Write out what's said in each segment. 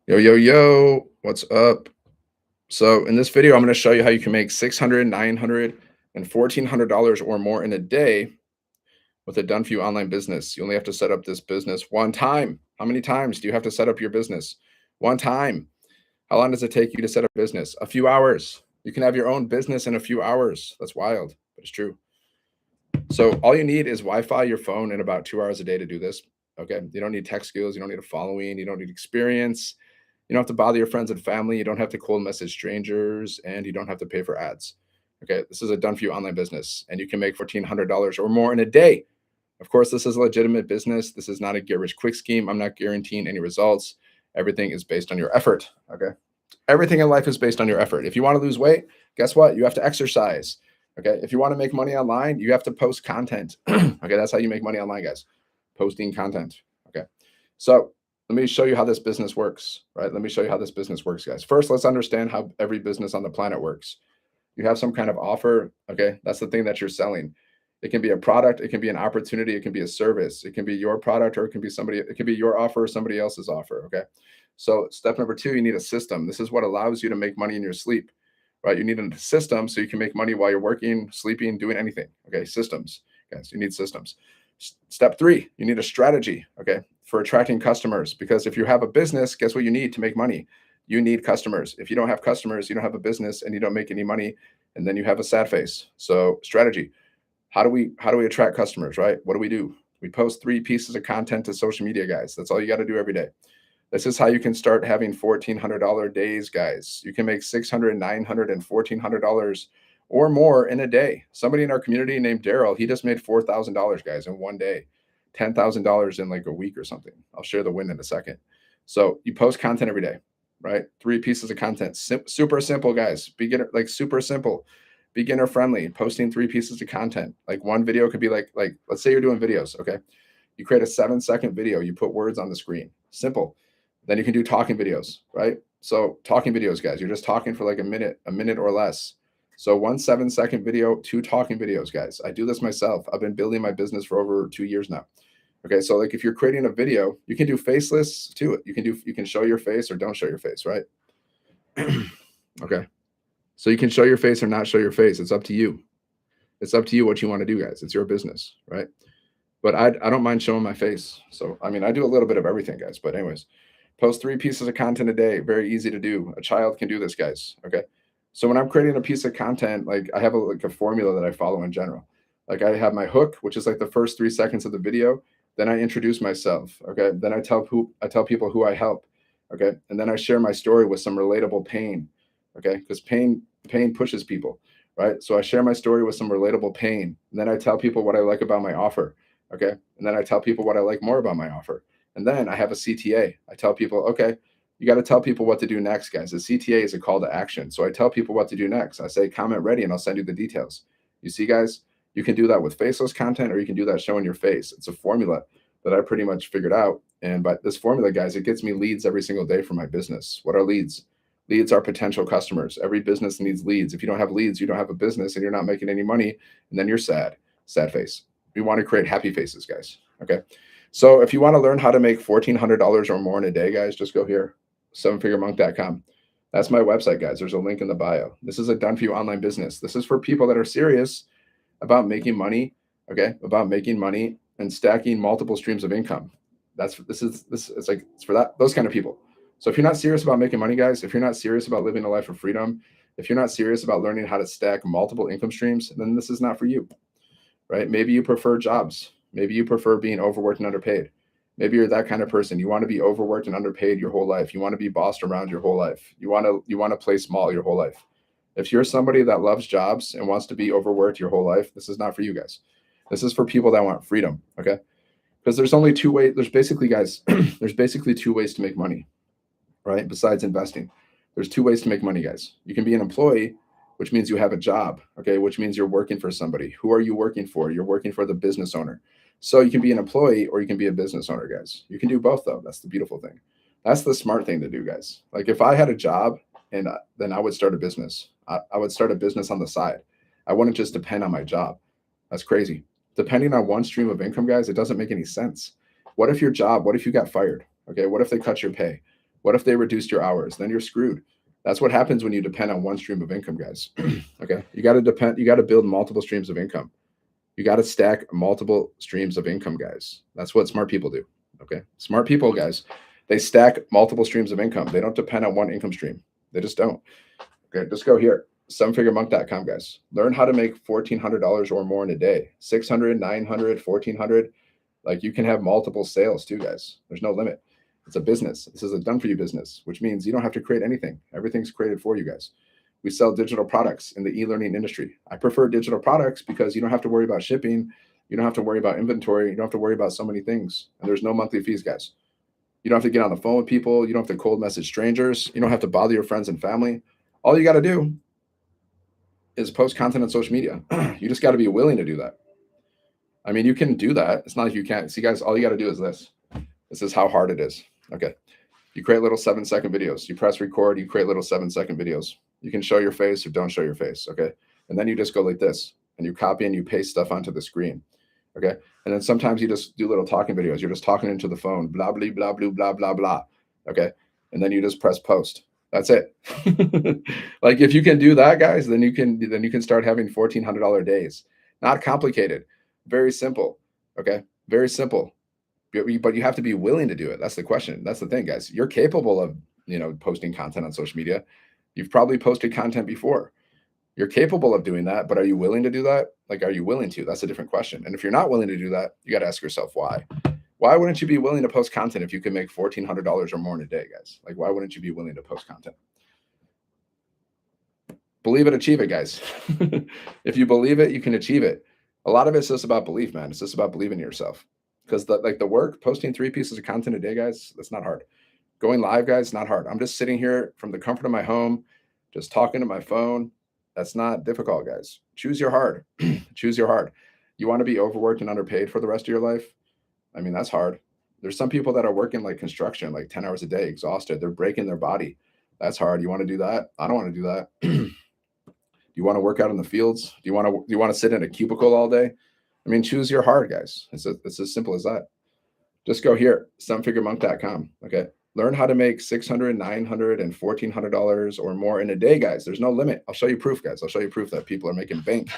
Yo, yo, yo, what's up? So in this video, I'm going to show you how you can make 600, 900, and $1,400 or more in a day with a done for you online business. You only have to set up this business one time. How many times do you have to set up your business? One time. How long does it take you to set up a business? A few hours. You can have your own business in a few hours. That's wild, but it's true. So all you need is Wi-Fi, your phone, and about 2 hours a day to do this. Okay. You don't need tech skills. You don't need a following. You don't need experience. You don't have to bother your friends and family. You don't have to cold message strangers, and you don't have to pay for ads. Okay. This is a done for you online business, and you can make $1,400 or more in a day. Of course, this is a legitimate business. This is not a get rich quick scheme. I'm not guaranteeing any results. Everything is based on your effort. Okay. Everything in life is based on your effort. If you want to lose weight, guess what? You have to exercise. Okay. If you want to make money online, you have to post content. Okay. That's how you make money online, guys. Posting content. Okay. So let me show you how this business works, right? Let me show you how this business works, guys. First, let's understand how every business on the planet works. You have some kind of offer. Okay. That's the thing that you're selling. It can be a product. It can be an opportunity. It can be a service. It can be your product, or it can be somebody, it can be your offer or somebody else's offer. Okay. So step number two, you need a system. This is what allows you to make money in your sleep, right? You need a system so you can make money while you're working, sleeping, doing anything. Okay. Systems, guys, you need systems. Step three, you need a strategy. Okay. For attracting customers, because if you have a business, guess what you need to make money? You need customers. If you don't have customers, you don't have a business and you don't make any money, and then you have a sad face. So strategy. How do we attract customers, right? What do? We post 3 pieces of content to social media, guys. That's all you got to do every day. This is how you can start having $1,400 days, guys. You can make 600, 900, and $1,400 or more in a day. Somebody in our community named Daryl, he just made $4,000, guys, in one day. $10,000 in like a week or something. I'll share the win in a second. So you post content every day, right? 3 pieces of content. Super simple, guys. Beginner, like super simple, beginner friendly. Posting 3 pieces of content. Like one video could be like let's say you're doing videos. Okay, you create a 7-second video. You put words on the screen. Simple. Then you can do talking videos, right? So talking videos, guys. You're just talking for like a minute or less. So one 7-second video, 2 talking videos, guys. I do this myself. I've been building my business for over 2 years now. Okay, so like if you're creating a video, you can do faceless too. You can show your face or don't show your face, right? Okay. So you can show your face or not show your face. It's up to you. It's up to you what you want to do, guys. It's your business, right? But I don't mind showing my face. So I mean, I do a little bit of everything, guys. But anyways, post 3 pieces of content a day. Very easy to do. A child can do this, guys. Okay. So when I'm creating a piece of content, like I have a formula that I follow in general. Like I have my hook, which is like the first 3 seconds of the video. Then I introduce myself. Okay. Then I tell people who I help. Okay. And then I share my story with some relatable pain. Okay. Because pain pushes people. Right. So I share my story with some relatable pain. And then I tell people what I like about my offer. Okay. And then I tell people what I like more about my offer. And then I have a CTA. I tell people, okay, you got to tell people what to do next, guys. The CTA is a call to action. So I tell people what to do next. I say, comment ready, and I'll send you the details. You see, guys, you can do that with faceless content, or you can do that showing your face. It's a formula that I pretty much figured out. And by this formula, guys, it gets me leads every single day for my business. What are leads? Leads are potential customers. Every business needs leads. If you don't have leads, you don't have a business, and you're not making any money, and then you're sad. Sad face. We want to create happy faces, guys. Okay. So if you want to learn how to make $1,400 or more in a day, guys, just go here, sevenfiguremonk.com. That's my website, guys. There's a link in the bio. This is a done for you online business. This is for people that are serious about making money, okay, about making money and stacking multiple streams of income. It's for that, those kind of people. So if you're not serious about making money, guys, if you're not serious about living a life of freedom, if you're not serious about learning how to stack multiple income streams, then this is not for you, right? Maybe you prefer jobs. Maybe you prefer being overworked and underpaid. Maybe you're that kind of person. You want to be overworked and underpaid your whole life. You want to be bossed around your whole life. You want to play small your whole life. If you're somebody that loves jobs and wants to be overworked your whole life, this is not for you, guys. This is for people that want freedom, okay? Because there's only 2 ways. There's basically, guys, there's basically 2 ways to make money, right? Besides investing, there's 2 ways to make money, guys. You can be an employee, which means you have a job, okay? Which means you're working for somebody. Who are you working for? You're working for the business owner. So you can be an employee or you can be a business owner, guys. You can do both, though. That's the beautiful thing. That's the smart thing to do, guys. Like if I had a job, and then I would start a business. I would start a business on the side. I wouldn't just depend on my job. That's crazy. Depending on one stream of income, guys, it doesn't make any sense. What if you got fired? Okay. What if they cut your pay? What if they reduced your hours? Then you're screwed. That's what happens when you depend on one stream of income, guys. Okay. You got to build multiple streams of income. You got to stack multiple streams of income, guys. That's what smart people do. Okay. Smart people, guys, they stack multiple streams of income. They don't depend on one income stream. They just don't. Okay. Just go here. Sevenfiguremonk.com, guys. Learn how to make $1,400 or more in a day. 600, 900, 1,400. Like you can have multiple sales too, guys. There's no limit. It's a business. This is a done for you business, which means you don't have to create anything. Everything's created for you guys. We sell digital products in the e-learning industry. I prefer digital products because you don't have to worry about shipping. You don't have to worry about inventory. You don't have to worry about so many things. And there's no monthly fees, guys. You don't have to get on the phone with people. You don't have to cold message strangers. You don't have to bother your friends and family. All you got to do is post content on social media. You just got to be willing to do that. I mean, you can do that. It's not like you can't. See, guys, all you got to do is this. This is how hard it is. Okay. You create little 7-second videos. You press record. You create little 7-second videos. You can show your face or don't show your face. Okay. And then you just go like this and you copy and you paste stuff onto the screen. Okay. And then sometimes you just do little talking videos. You're just talking into the phone, blah, blah, blah, blah, blah, blah, blah. Okay. And then you just press post. That's it. Like if you can do that, guys, then you can start having $1,400 days. Not complicated. Very simple. Okay. Very simple. But you have to be willing to do it. That's the question. That's the thing, guys. You're capable of, posting content on social media. You've probably posted content before. You're capable of doing that, but are you willing to do that? Like, are you willing to? That's a different question. And if you're not willing to do that, you got to ask yourself why. Why wouldn't you be willing to post content if you can make $1,400 or more in a day, guys? Like, why wouldn't you be willing to post content? Believe it, achieve it, guys. If you believe it, you can achieve it. A lot of it's just about belief, man. It's just about believing in yourself. Because the work, posting 3 pieces of content a day, guys, that's not hard. Going live, guys, not hard. I'm just sitting here from the comfort of my home, just talking to my phone. That's not difficult, guys. Choose your hard. Choose your hard. You want to be overworked and underpaid for the rest of your life? I mean, that's hard. There's some people that are working like construction, like 10 hours a day, exhausted. They're breaking their body. That's hard. You want to do that? I don't want to do that. Do you want to work out in the fields? Do you want to sit in a cubicle all day? I mean, choose your hard, guys. It's as simple as that. Just go here, sevenfiguremonk.com. Okay. Learn how to make $600, $900, and $1,400 or more in a day, guys. There's no limit. I'll show you proof, guys. I'll show you proof that people are making bank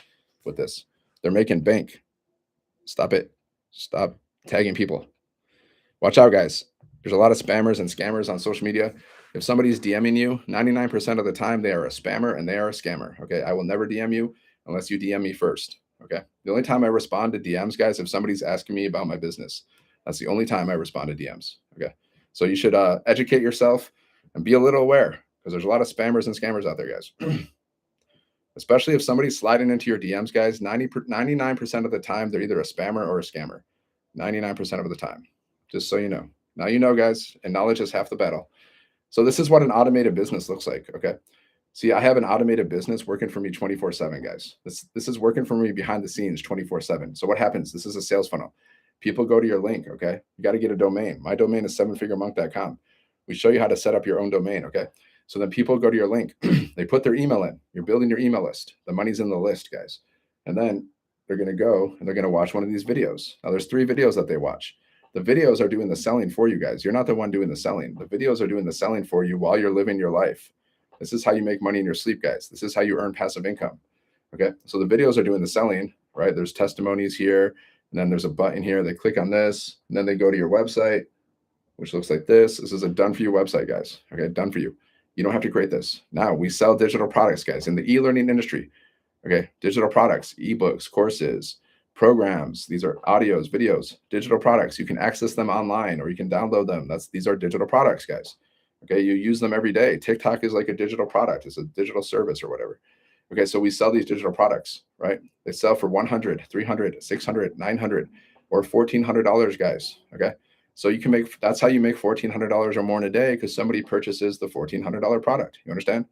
with this. They're making bank. Stop it. Stop tagging people. Watch out, guys. There's a lot of spammers and scammers on social media. If somebody's DMing you, 99% of the time, they are a spammer and they are a scammer. Okay. I will never DM you unless you DM me first. Okay. The only time I respond to DMs, guys, if somebody's asking me about my business, that's the only time I respond to DMs. Okay. So you should educate yourself and be a little aware because there's a lot of spammers and scammers out there, guys. Especially if somebody's sliding into your DMs, guys, 99% of the time, they're either a spammer or a scammer. 99% of the time, just so you know. Now you know, guys, and knowledge is half the battle. So this is what an automated business looks like, okay? See, I have an automated business working for me 24/7, guys. This is working for me behind the scenes 24/7. So what happens? This is a sales funnel. People go to your link, okay? You got to get a domain. My domain is sevenfiguremonk.com. We show you how to set up your own domain, okay? So then people go to your link. They put their email in. You're building your email list. The money's in the list, guys. And then they're going to go and they're going to watch one of these videos. Now, there's 3 videos that they watch. The videos are doing the selling for you guys. You're not the one doing the selling. The videos are doing the selling for you while you're living your life. This is how you make money in your sleep, guys. This is how you earn passive income. Okay. So the videos are doing the selling, right? There's testimonies here. And then there's a button here. They click on this and then they go to your website, which looks like this. This is a done for you website, guys. Okay. Done for you. You don't have to create this. Now we sell digital products, guys, in the e-learning industry. Okay. Digital products, ebooks, courses, programs. These are audios, videos, digital products. You can access them online or you can download them. These are digital products, guys. Okay. You use them every day. TikTok is like a digital product. It's a digital service or whatever. Okay. So we sell these digital products, right? They sell for $100, $300, $600, $900, or $1,400, guys. Okay. So you can that's how you make $1,400 or more in a day because somebody purchases the $1,400 product. You understand?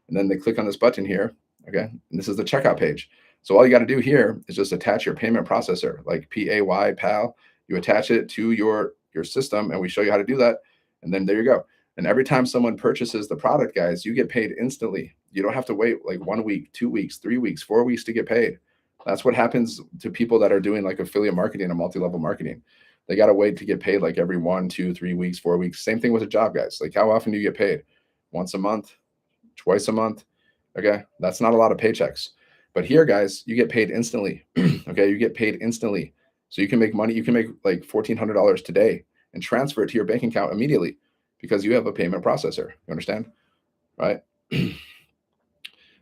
And then they click on this button here. Okay. And this is the checkout page. So all you got to do here is just attach your payment processor, like PAY, PAL. You attach it to your system and we show you how to do that. And then there you go. And every time someone purchases the product, guys, you get paid instantly. You don't have to wait like 1 week, 2 weeks, 3 weeks, 4 weeks to get paid. That's what happens to people that are doing like affiliate marketing and multi-level marketing. They got to wait to get paid like every 1, 2, 3 weeks, 4 weeks. Same thing with a job, guys. Like, how often do you get paid? Once a month, twice a month. Okay. That's not a lot of paychecks. But here, guys, you get paid instantly. Okay. You get paid instantly. So you can make money. You can make like $1,400 today and transfer it to your bank account immediately because you have a payment processor. You understand? Right?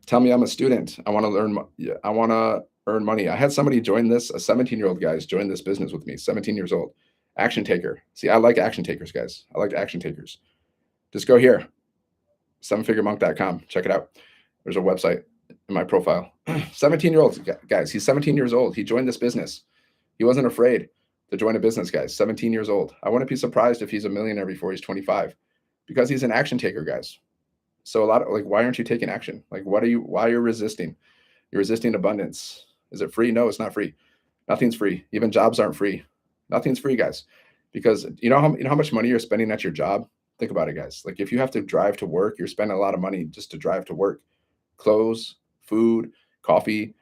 Tell me I'm a student. I want to learn. Yeah, I want to earn money. I had somebody join this, a 17-year-old guys join this business with me, 17 years old. Action taker. See, I like action takers, guys. I like action takers. Just go here, sevenfiguremonk.com. Check it out. There's a website in my profile. 17-year-old guys. He's 17 years old. He joined this business. He wasn't afraid to join a business, guys. 17 years old. I wouldn't be surprised if he's a millionaire before he's 25 because he's an action taker, guys. So a lot of like, why aren't you taking action? Like, why are you resisting? You're resisting abundance. Is it free? No, it's not free. Nothing's free. Even jobs aren't free. Nothing's free, guys. Because you know how much money you're spending at your job? Think about it, guys. Like if you have to drive to work, you're spending a lot of money just to drive to work. Clothes, food, coffee,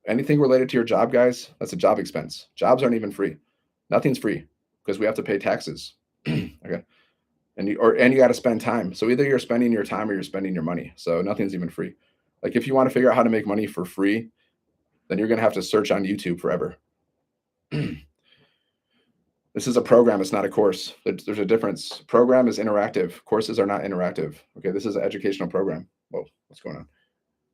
anything related to your job, guys, that's a job expense. Jobs aren't even free. Nothing's free because we have to pay taxes. Okay. And you got to spend time. So either you're spending your time or you're spending your money. So nothing's even free. Like if you want to figure out how to make money for free, then you're going to have to search on YouTube forever. This is a program. It's not a course. There's a difference. Program is interactive. Courses are not interactive. Okay. This is an educational program. Whoa, what's going on?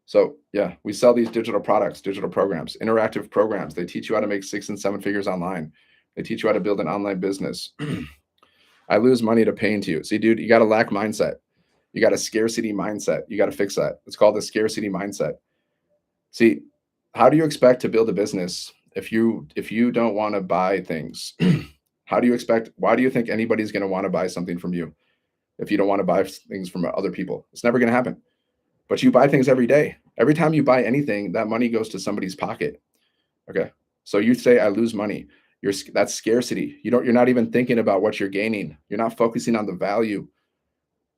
So yeah, we sell these digital products, digital programs, interactive programs. They teach you how to make 6 and 7 figures online. They teach you how to build an online business. I lose money to paying to you. See, dude, you got a lack mindset. You got a scarcity mindset. You got to fix that. It's called the scarcity mindset. See, how do you expect to build a business if you don't want to buy things? How do you expect? Why do you think anybody's going to want to buy something from you if you don't want to buy things from other people? It's never going to happen. But you buy things every day. Every time you buy anything, that money goes to somebody's pocket. Okay. So you say, I lose money. That's scarcity. You're not even thinking about what you're gaining. You're not focusing on the value.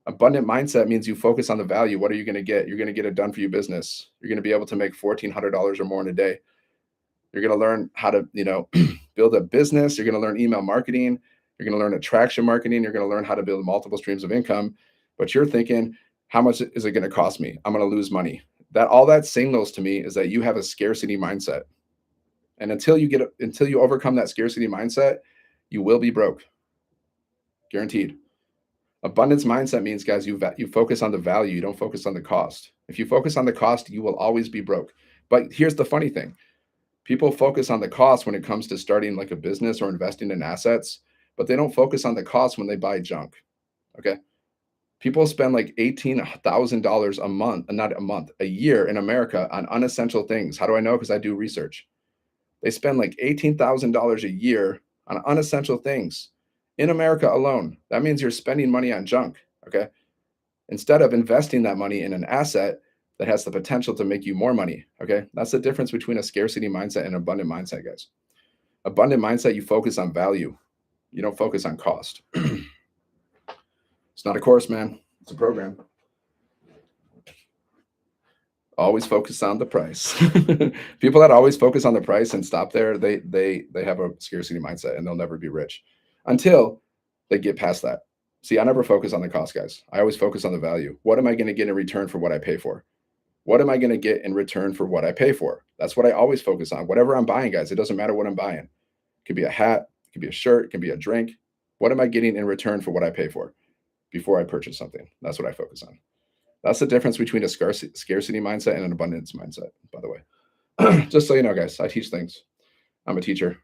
Abundant mindset means you focus on the value. What are you going to get? You're going to get a done for you business. You're going to be able to make $1,400 or more in a day. You're going to learn how to, build a business. You're going to learn email marketing. You're going to learn attraction marketing. You're going to learn how to build multiple streams of income. But you're thinking, how much is it going to cost me? I'm going to lose money. All that signals to me is that you have a scarcity mindset. And until you overcome that scarcity mindset, you will be broke. Guaranteed. Abundance mindset means, guys, you focus on the value. You don't focus on the cost. If you focus on the cost, you will always be broke. But here's the funny thing. People focus on the cost when it comes to starting like a business or investing in assets, but they don't focus on the cost when they buy junk. Okay. People spend like $18,000 a month, not a month, a year in America on unessential things. How do I know? Because I do research. They spend like $18,000 a year on unessential things in America alone. That means you're spending money on junk. Okay. Instead of investing that money in an asset that has the potential to make you more money. Okay. That's the difference between a scarcity mindset and an abundant mindset, guys. Abundant mindset, you focus on value. You don't focus on cost. It's not a course, man. It's a program. Always focus on the price. People that always focus on the price and stop there, they have a scarcity mindset and they'll never be rich until they get past that. See, I never focus on the cost, guys. I always focus on the value. What am I going to get in return for what I pay for? What am I going to get in return for what I pay for? That's what I always focus on. Whatever I'm buying, guys, it doesn't matter what I'm buying. It could be a hat, it could be a shirt, it could be a drink. What am I getting in return for what I pay for before I purchase something? That's what I focus on. That's the difference between a scarcity mindset and an abundance mindset, by the way. Just so you know, guys, I teach things. I'm a teacher.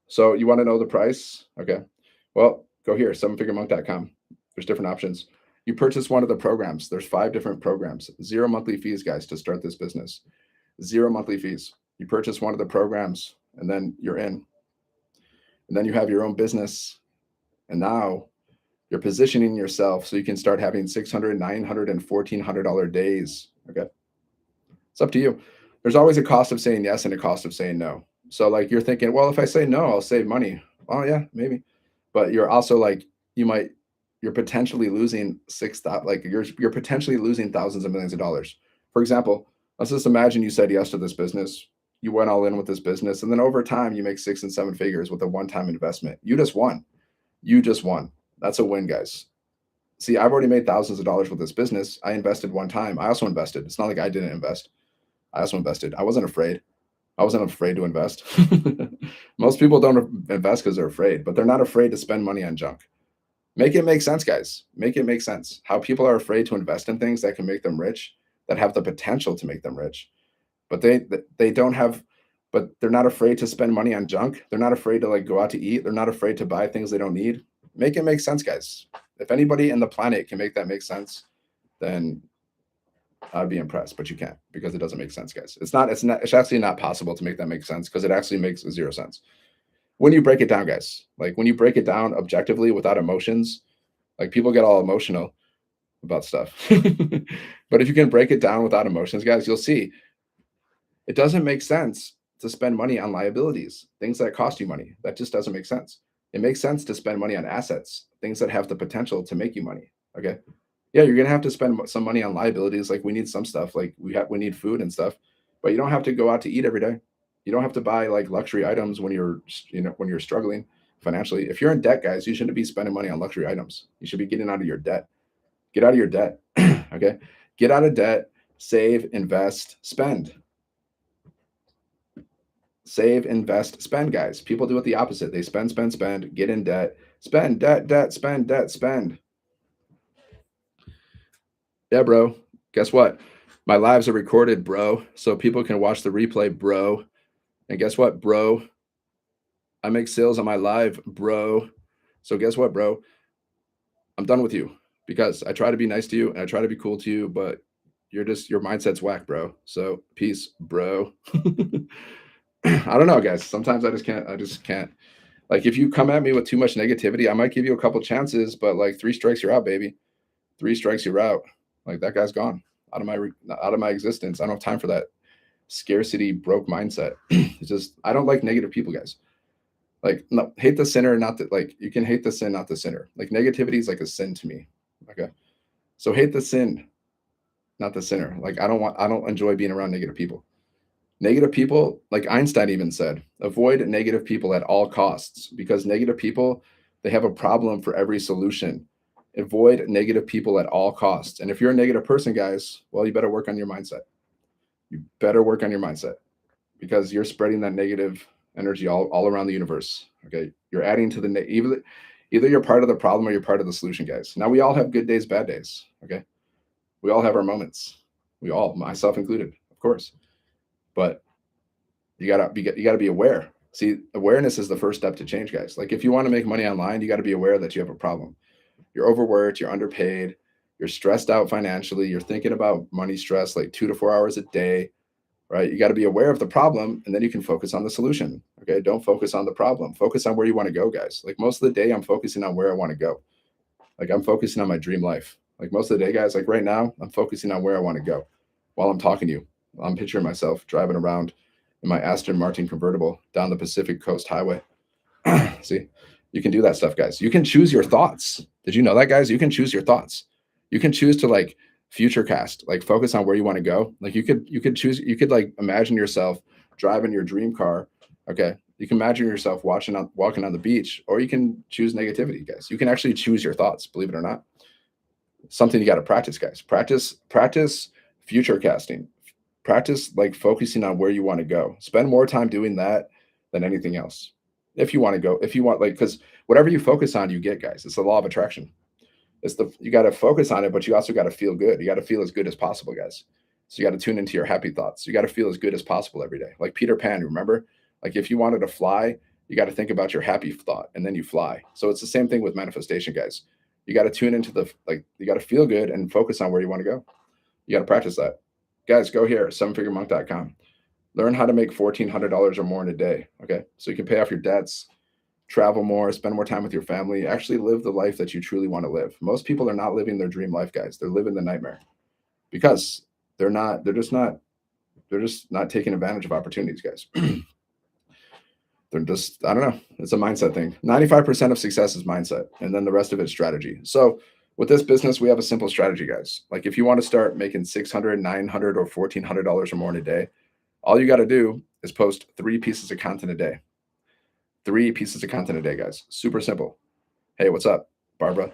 So you want to know the price? Okay. Well, go here, sevenfiguremonk.com. There's different options. You purchase one of the programs. There's 5 different programs. 0 monthly fees, guys, to start this business. 0 monthly fees. You purchase one of the programs, and then you're in. And then you have your own business. And now you're positioning yourself so you can start having $600, $900, and $1,400 days. Okay. It's up to you. There's always a cost of saying yes and a cost of saying no. So like you're thinking, well, if I say no, I'll save money. Oh yeah, maybe. But you're also like, you're potentially losing you're potentially losing thousands of millions of dollars. For example, let's just imagine you said yes to this business. You went all in with this business, and then over time you make 6 and 7 figures with a one-time investment. You just won. You just won. That's a win, guys. See, I've already made thousands of dollars with this business. I invested one time. I also invested. It's not like I didn't invest. I also invested. I wasn't afraid. I wasn't afraid to invest. Most people don't invest because they're afraid, but they're not afraid to spend money on junk. Make it make sense, guys. Make it make sense. How people are afraid to invest in things that can make them rich, that have the potential to make them rich, but they don't have, but they're not afraid to spend money on junk. They're not afraid to like go out to eat. They're not afraid to buy things they don't need. Make it make sense, guys. If anybody in the planet can make that make sense, then I'd be impressed, but you can't because it doesn't make sense, guys. It's actually not possible to make that make sense because it actually makes zero sense. When you break it down, guys, like when you break it down objectively without emotions, like people get all emotional about stuff. But if you can break it down without emotions, guys, you'll see it doesn't make sense to spend money on liabilities, things that cost you money. That just doesn't make sense. It makes sense to spend money on assets, things that have the potential to make you money. Okay. Yeah, you're gonna have to spend some money on liabilities. Like we need some stuff, like we need food and stuff, but you don't have to go out to eat every day. You don't have to buy like luxury items when when you're struggling financially. If you're in debt, guys, you shouldn't be spending money on luxury items. You should be getting out of your debt. Get out of your debt. Okay. Get out of debt, save, invest, spend. Save, invest, spend, guys. People do it the opposite. They spend, spend, spend, get in debt, spend, debt, spend, debt, spend. Yeah, bro. Guess what? My lives are recorded, bro. So people can watch the replay, bro. And guess what, bro? I make sales on my live, bro. So guess what, bro? I'm done with you because I try to be nice to you and I try to be cool to you, but your mindset's whack, bro. So peace, bro. I don't know, guys. Sometimes I just can't. Like if you come at me with too much negativity, I might give you a couple chances, but like 3 strikes, you're out, baby. 3 strikes, you're out. Like that guy's gone out of my existence. I don't have time for that scarcity broke mindset. It's just I don't like negative people, guys. Like no, hate the sinner, not the like you can hate the sin, not the sinner. Like negativity is like a sin to me. Okay. So hate the sin, not the sinner. Like I don't enjoy being around negative people. Negative people, like Einstein even said, avoid negative people at all costs because negative people, they have a problem for every solution. Avoid negative people at all costs. And if you're a negative person, guys, well, you better work on your mindset. You better work on your mindset because you're spreading that negative energy all around the universe. Okay. You're adding to the either you're part of the problem or you're part of the solution, guys. Now we all have good days, bad days. Okay. We all have our moments. We all, myself included, of course. But you gotta be aware. See, awareness is the first step to change, guys. Like if you want to make money online, you got to be aware that you have a problem. You're overworked, you're underpaid, you're stressed out financially, you're thinking about money stress like 2 to 4 hours a day, right? You got to be aware of the problem and then you can focus on the solution. Okay. Don't focus on the problem. Focus on where you want to go, guys. Like most of the day, I'm focusing on where I want to go. Like I'm focusing on my dream life. Like most of the day, guys, like right now, I'm focusing on where I want to go while I'm talking to you. I'm picturing myself driving around in my Aston Martin convertible down the Pacific Coast Highway. See, you can do that stuff, guys. You can choose your thoughts. Did you know that, guys? You can choose your thoughts. You can choose to like future cast, like focus on where you want to go. Like you could choose, you could like imagine yourself driving your dream car. Okay. You can imagine yourself walking on the beach, or you can choose negativity, guys. You can actually choose your thoughts, believe it or not. Something you got to practice, guys. Practice future casting. Practice like focusing on where you want to go. Spend more time doing that than anything else. If you want to go, if you want, like, because whatever you focus on, you get, guys. It's the law of attraction. You got to focus on it, but you also got to feel good. You got to feel as good as possible, guys. So you got to tune into your happy thoughts. You got to feel as good as possible every day. Like Peter Pan, remember? Like if you wanted to fly, you got to think about your happy thought and then you fly. So it's the same thing with manifestation, guys. You got to tune into you got to feel good and focus on where you want to go. You got to practice that. Guys, go here, sevenfiguremonk.com. Learn how to make $1,400 or more in a day. Okay. So you can pay off your debts, travel more, spend more time with your family, actually live the life that you truly want to live. Most people are not living their dream life, guys. They're living the nightmare because they're just not taking advantage of opportunities, guys. They're just, I don't know. It's a mindset thing. 95% of success is mindset, and then the rest of it's strategy. So with this business, we have a simple strategy, guys. Like if you want to start making $600, $900, or $1,400 or more in a day, all you got to do is post 3 pieces of content a day. 3 pieces of content a day, guys. Super simple. Hey, what's up, Barbara?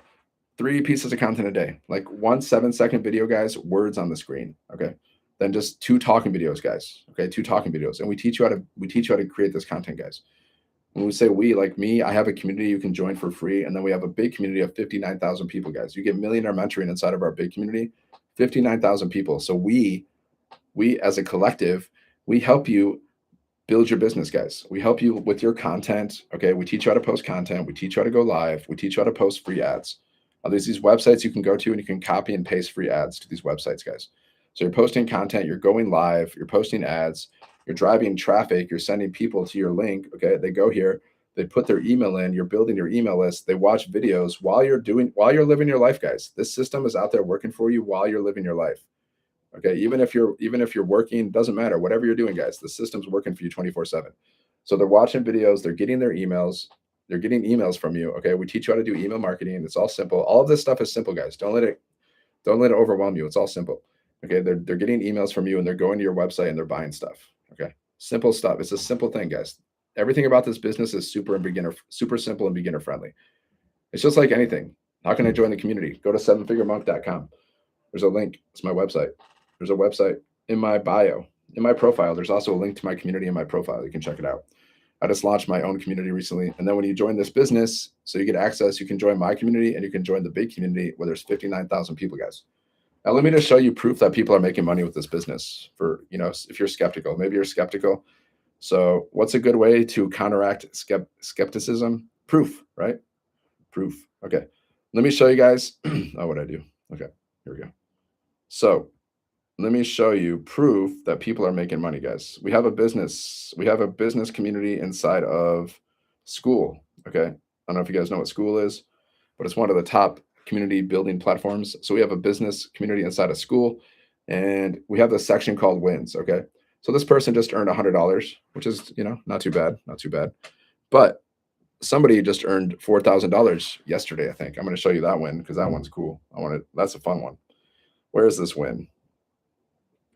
3 pieces of content a day. Like 1 7-second video, guys, words on the screen. Okay. Then just 2 talking videos, guys. Okay, 2 talking videos. And we teach you how to create this content, guys. When we say we, like me, I have a community you can join for free. And then we have a big community of 59,000 people, guys. You get millionaire mentoring inside of our big community, 59,000 people. So we as a collective, we help you build your business, guys. We help you with your content. Okay. We teach you how to post content. We teach you how to go live. We teach you how to post free ads. There's these websites you can go to and you can copy and paste free ads to these websites, guys. So you're posting content, you're going live, you're posting ads, you're driving traffic, you're sending people to your link. Okay. They go here, they put their email in, you're building your email list, they watch videos while you're living your life, guys. This system is out there working for you while you're living your life. Okay, even if you're working, doesn't matter. Whatever you're doing, guys, the system's working for you 24/7. So they're watching videos, they're getting their emails, they're getting emails from you. Okay, we teach you how to do email marketing. It's all simple. All of this stuff is simple, guys. Don't let it overwhelm you. It's all simple. Okay, they're getting emails from you and they're going to your website and they're buying stuff. Okay, simple stuff. It's a simple thing, guys. Everything about this business is super simple and beginner friendly. It's just like anything. How can I join the community? Go to sevenfiguremonk.com. There's a link. It's my website. There's a website in my bio, in my profile. There's also a link to my community in my profile. You can check it out. I just launched my own community recently. And then when you join this business, so you get access, you can join my community and you can join the big community where there's 59,000 people, guys. Now, let me just show you proof that people are making money with this business for, if you're skeptical, maybe you're skeptical. So what's a good way to counteract skepticism? Proof, right? Proof. Okay. Let me show you guys. Oh, what I do. Okay. Here we go. So let me show you proof that people are making money, guys. We have a business community inside of School. Okay. I don't know if you guys know what School is, but it's one of the top community building platforms. So we have a business community inside of School, and we have this section called wins. Okay. So this person just earned $100, which is, not too bad, not too bad. But somebody just earned $4,000 yesterday, I think. I'm going to show you that win because that one's cool. That's a fun one. Where is this win?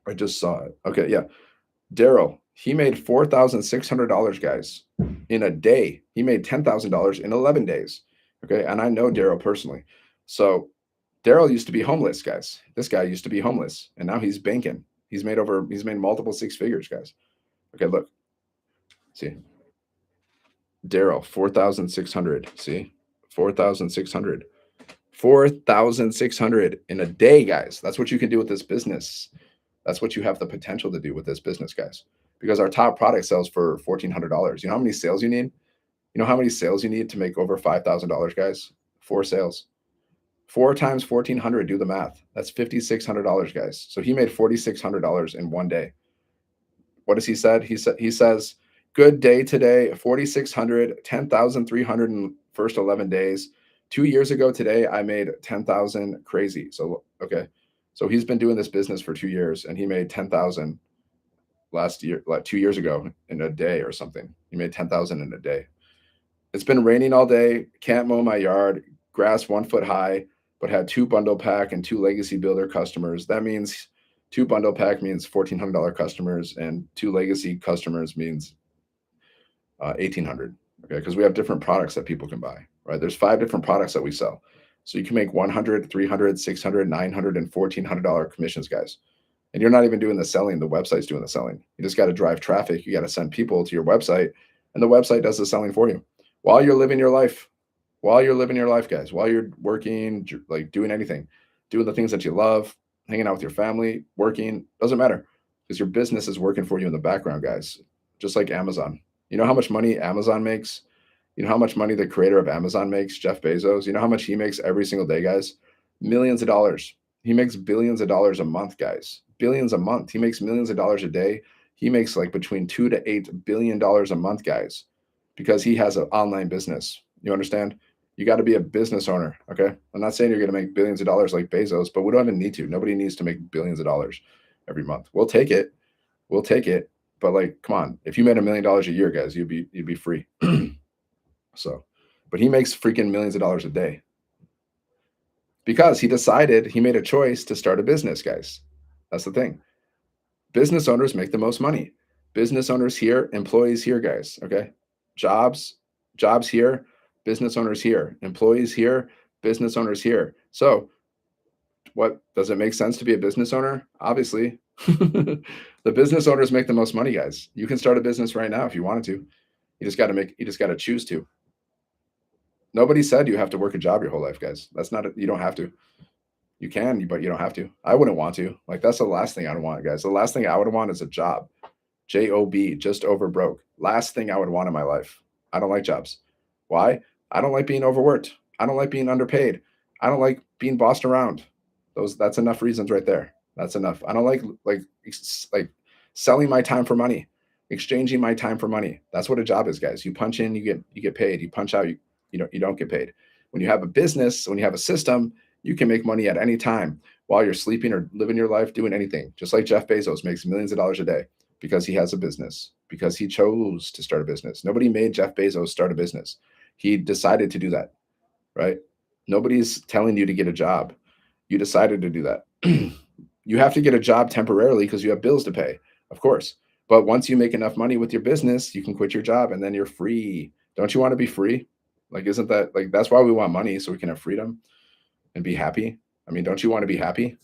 I just saw it. Okay, yeah. Daryl, he made $4,600, guys, in a day. He made $10,000 in 11 days. Okay, and I know Daryl personally. So Daryl used to be homeless, guys. This guy used to be homeless, and now he's banking. He's made multiple six figures, guys. Okay, look. See. Daryl, 4,600. See? 4,600. 4,600 in a day, guys. That's what you can do with this business. That's what you have the potential to do with this business, guys. Because our top product sells for $1,400. You know how many sales you need? You know how many sales you need to make over $5,000, guys? 4 sales. 4 times 1,400. Do the math. That's $5,600, guys. So he made $4,600 in one day. What has he said? He says, good day today, 4,600, 10,300 in first 11 days. 2 years ago today, I made 10,000. Crazy. So, okay. So he's been doing this business for 2 years and he made 10,000 last year, like 2 years ago in a day or something. He made 10,000 in a day. It's been raining all day. Can't mow my yard. Grass 1 foot high, but had 2 bundle pack and 2 legacy builder customers. That means 2 bundle pack means $1,400 customers and 2 legacy customers means 1,800. Okay, because we have different products that people can buy, right? There's 5 different products that we sell. So you can make $100, $300, $600, $900, and $1,400 commissions, guys. And you're not even doing the selling. The website's doing the selling. You just got to drive traffic. You got to send people to your website, and the website does the selling for you while you're living your life. While you're living your life, guys. While you're working, like doing anything, doing the things that you love, hanging out with your family, working, doesn't matter because your business is working for you in the background, guys. Just like Amazon. You know how much money Amazon makes? You know how much money the creator of Amazon makes, Jeff Bezos? You know how much he makes every single day, guys? Millions of dollars. He makes billions of dollars a month, guys. Billions a month. He makes millions of dollars a day. He makes like between $2 to $8 billion a month, guys, because he has an online business. You understand? You got to be a business owner, okay? I'm not saying you're going to make billions of dollars like Bezos, but we don't even need to. Nobody needs to make billions of dollars every month. We'll take it. We'll take it. But like, come on. If you made $1 million a year, guys, you'd be free. So, but he makes freaking millions of dollars a day because he made a choice to start a business, guys. That's the thing. Business owners make the most money. Business owners here, employees here, guys. Okay. Jobs, jobs here, business owners here, employees here, business owners here. So, what does it make sense to be a business owner? Obviously. The business owners make the most money, guys. You can start a business right now if you wanted to. You just got to choose to. Nobody said you have to work a job your whole life, guys. That's not, you don't have to. You can, but you don't have to. I wouldn't want to. Like, that's the last thing I'd want, guys. The last thing I would want is a job. Job, just over broke. Last thing I would want in my life. I don't like jobs. Why? I don't like being overworked. I don't like being underpaid. I don't like being bossed around. That's enough reasons right there. That's enough. I don't like selling my time for money, exchanging my time for money. That's what a job is, guys. You punch in, you get paid. You punch out, you don't get paid. When you have a business, when you have a system, you can make money at any time while you're sleeping or living your life, doing anything. Just like Jeff Bezos makes millions of dollars a day because he has a business, because he chose to start a business. Nobody made Jeff Bezos start a business. He decided to do that, right? Nobody's telling you to get a job. You decided to do that. You have to get a job temporarily because you have bills to pay, of course. But once you make enough money with your business, you can quit your job and then you're free. Don't you want to be free? Like, isn't that like that's why we want money so we can have freedom and be happy? I mean, don't you want to be happy?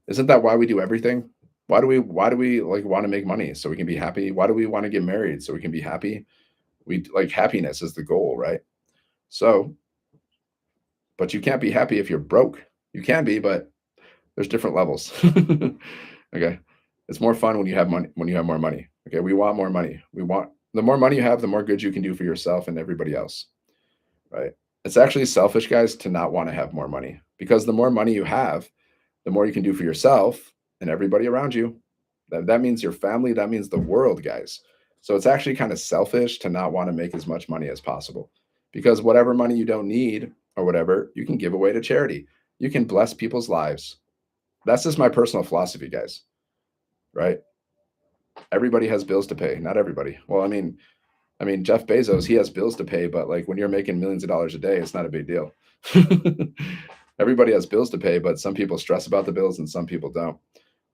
Isn't that why we do everything? Why do we like want to make money so we can be happy? Why do we want to get married so we can be happy? We like happiness is the goal, right? So, but you can't be happy if you're broke. You can be, but there's different levels. Okay. It's more fun when you have money, when you have more money. Okay. We want more money. We want the more money you have, the more good you can do for yourself and everybody else. Right. It's actually selfish, guys, to not want to have more money because the more money you have, the more you can do for yourself and everybody around you. That means your family, that means the world, guys. So it's actually kind of selfish to not want to make as much money as possible because whatever money you don't need or whatever, you can give away to charity. You can bless people's lives. That's just my personal philosophy, guys. Right? Everybody has bills to pay. Not everybody. Well, I mean, Jeff Bezos, he has bills to pay, but like when you're making millions of dollars a day, it's not a big deal. Everybody has bills to pay, but some people stress about the bills and some people don't.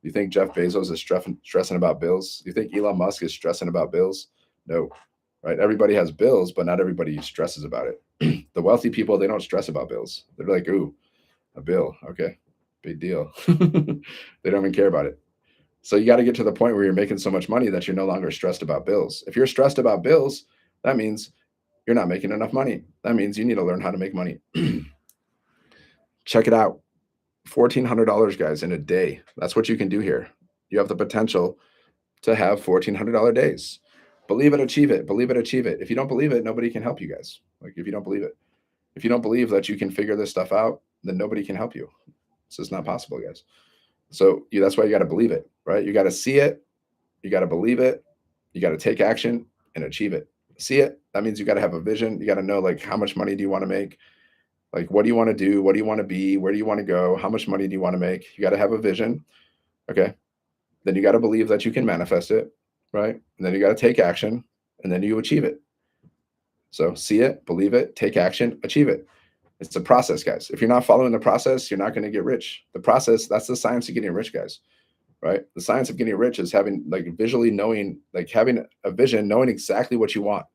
You think Jeff Bezos is stressing about bills? You think Elon Musk is stressing about bills? No, right? Everybody has bills, but not everybody stresses about it. The wealthy people, they don't stress about bills. They're like, ooh, a bill. Okay, big deal. They don't even care about it. So you got to get to the point where you're making so much money that you're no longer stressed about bills. If you're stressed about bills, that means you're not making enough money. That means you need to learn how to make money. Check it out. $1,400, guys, in a day. That's what you can do here. You have the potential to have $1,400 days. Believe it, achieve it. Believe it, achieve it. If you don't believe it, nobody can help you, guys. Like, if you don't believe it, if you don't believe that you can figure this stuff out, then nobody can help you. It's just not possible, guys. So that's why you got to believe it, right? You got to see it. You got to believe it. You got to take action and achieve it. See it. That means you got to have a vision. You got to know, like, how much money do you want to make? Like, what do you want to do? What do you want to be? Where do you want to go? How much money do you want to make? You got to have a vision. Okay. Then you got to believe that you can manifest it, right? And then you got to take action and then you achieve it. So see it, believe it, take action, achieve it. It's a process, guys. If you're not following the process, you're not going to get rich. The process, that's the science of getting rich, guys. Right? The science of getting rich is having, like, visually knowing, like having a vision, knowing exactly what you want.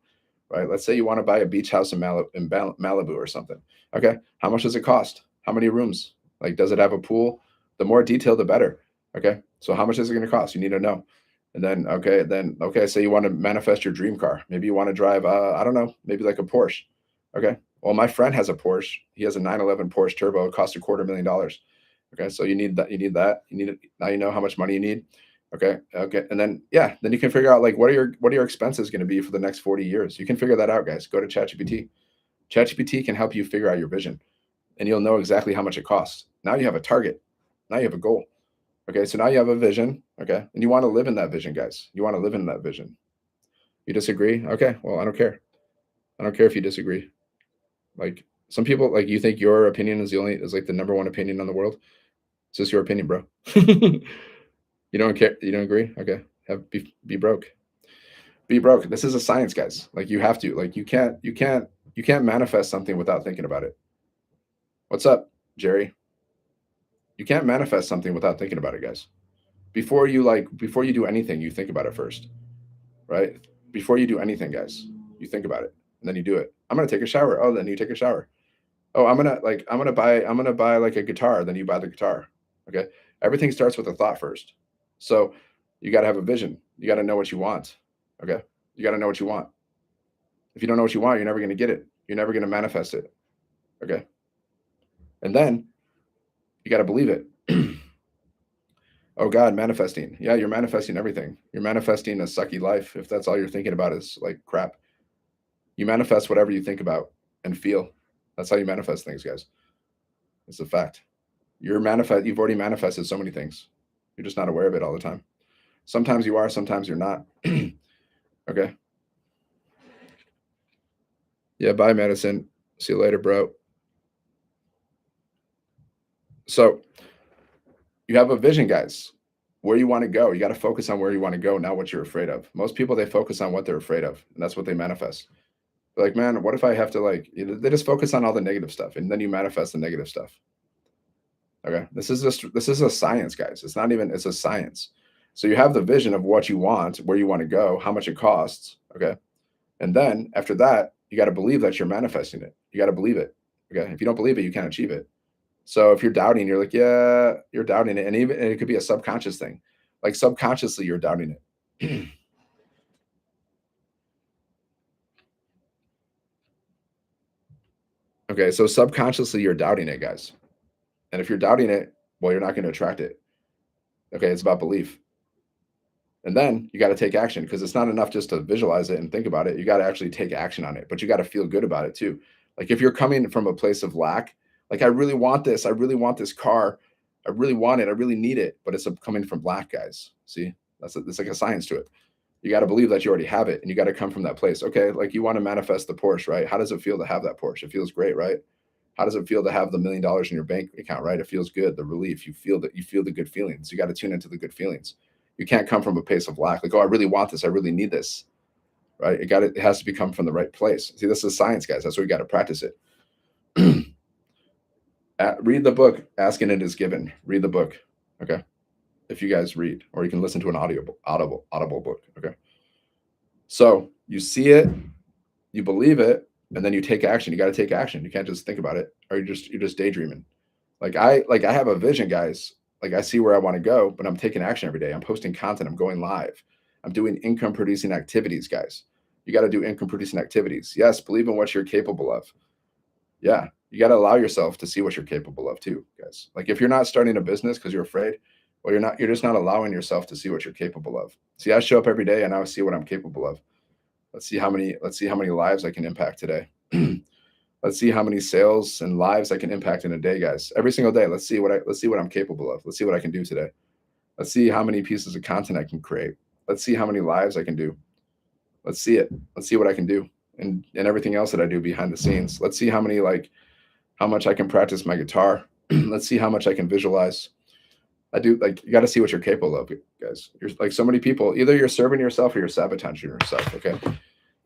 Right? Let's say you want to buy a beach house in Malibu or something. Okay. How much does it cost? How many rooms? Like, does it have a pool? The more detail, the better. Okay. So how much is it going to cost? You need to know. And then, okay, say you want to manifest your dream car. Maybe you want to drive, I don't know, maybe like a Porsche. Okay. Well, my friend has a Porsche. He has a 911 Porsche Turbo. It costs $250,000. Okay. So you need that. You need that. You need it. Now you know how much money you need. Okay. Okay. And then, yeah, then you can figure out, like, what are your expenses going to be for the next 40 years? You can figure that out, guys. Go to ChatGPT. ChatGPT can help you figure out your vision and you'll know exactly how much it costs. Now you have a target. Now you have a goal. Okay. So now you have a vision. Okay. And you want to live in that vision, guys. You want to live in that vision. You disagree? Okay. Well, I don't care. I don't care if you disagree. Like, some people, like, you think your opinion is like the number one opinion in the world. It's just your opinion, bro. You don't care. You don't agree? Okay. Be broke. Be broke. This is a science, guys. Like, you have to. Like, you can't manifest something without thinking about it. What's up, Jerry? You can't manifest something without thinking about it, guys. Before you do anything, you think about it first. right? Before you do anything, guys, you think about it and then you do it. I'm gonna take a shower. Oh, then you take a shower. Oh, I'm gonna buy like a guitar, then you buy the guitar. Okay. Everything starts with a thought first. So you gotta have a vision. You gotta know what you want. Okay. You gotta know what you want. If you don't know what you want, you're never gonna get it. You're never gonna manifest it. Okay. And then you gotta believe it. Oh God, manifesting. Yeah, you're manifesting everything. You're manifesting a sucky life if that's all you're thinking about is like crap. You manifest whatever you think about and feel. That's how you manifest things, guys. It's a fact. You've already manifested so many things. You're just not aware of it all the time. Sometimes you are, sometimes you're not. Okay. Yeah, bye, Madison. See you later, bro. So you have a vision, guys. Where you want to go. You got to focus on where you want to go, not what you're afraid of. Most people they focus on what they're afraid of, and that's what they manifest. They're like, man, what if I have to they just focus on all the negative stuff and then you manifest the negative stuff. Okay. This is a science, guys. It's a science. So you have the vision of what you want, where you want to go, how much it costs. Okay. And then after that, you got to believe that you're manifesting it. You got to believe it. Okay. If you don't believe it, you can't achieve it. So if you're doubting, you're like, yeah, you're doubting it. And it could be a subconscious thing. Like subconsciously, you're doubting it. Okay. So subconsciously, you're doubting it, guys. And if you're doubting it, well, you're not going to attract it. Okay. It's about belief. And then you got to take action because it's not enough just to visualize it and think about it. You got to actually take action on it, but you got to feel good about it too. Like if you're coming from a place of lack, like I really want this, I really want this car, I really want it, I really need it, but it's coming from lack, guys. See, it's like a science to it. You got to believe that you already have it, and you got to come from that place. Okay, like you want to manifest the Porsche, right? How does it feel to have that Porsche? It feels great, right? How does it feel to have the $1 million in your bank account, right? It feels good. The relief, you feel the good feelings. You got to tune into the good feelings. You can't come from a place of lack. Like, oh, I really want this. I really need this, right? It has to become from the right place. See, this is science, guys. That's why we got to practice it. Read the book. Asking It Is Given. Read the book. Okay. If you guys read, or you can listen to an audible book. Okay. So you see it, you believe it, and then you take action. You got to take action. You can't just think about it, or you're just daydreaming. Like I have a vision, guys. Like I see where I want to go, but I'm taking action every day. I'm posting content. I'm going live. I'm doing income producing activities, guys. You got to do income producing activities. Yes, believe in what you're capable of. Yeah, you got to allow yourself to see what you're capable of too, guys. Like if you're not starting a business because you're afraid, well, you're just not allowing yourself to see what you're capable of. See, I show up every day and I see what I'm capable of. Let's see how many lives I can impact today. Let's see how many sales and lives I can impact in a day, guys. Every single day. Let's see what I'm capable of. Let's see what I can do today. Let's see how many pieces of content I can create. Let's see how many lives I can do. Let's see it. Let's see what I can do. And everything else that I do behind the scenes. Let's see how much I can practice my guitar. Let's see how much I can visualize. You got to see what you're capable of, guys. You're like so many people, either you're serving yourself or you're sabotaging yourself. Okay.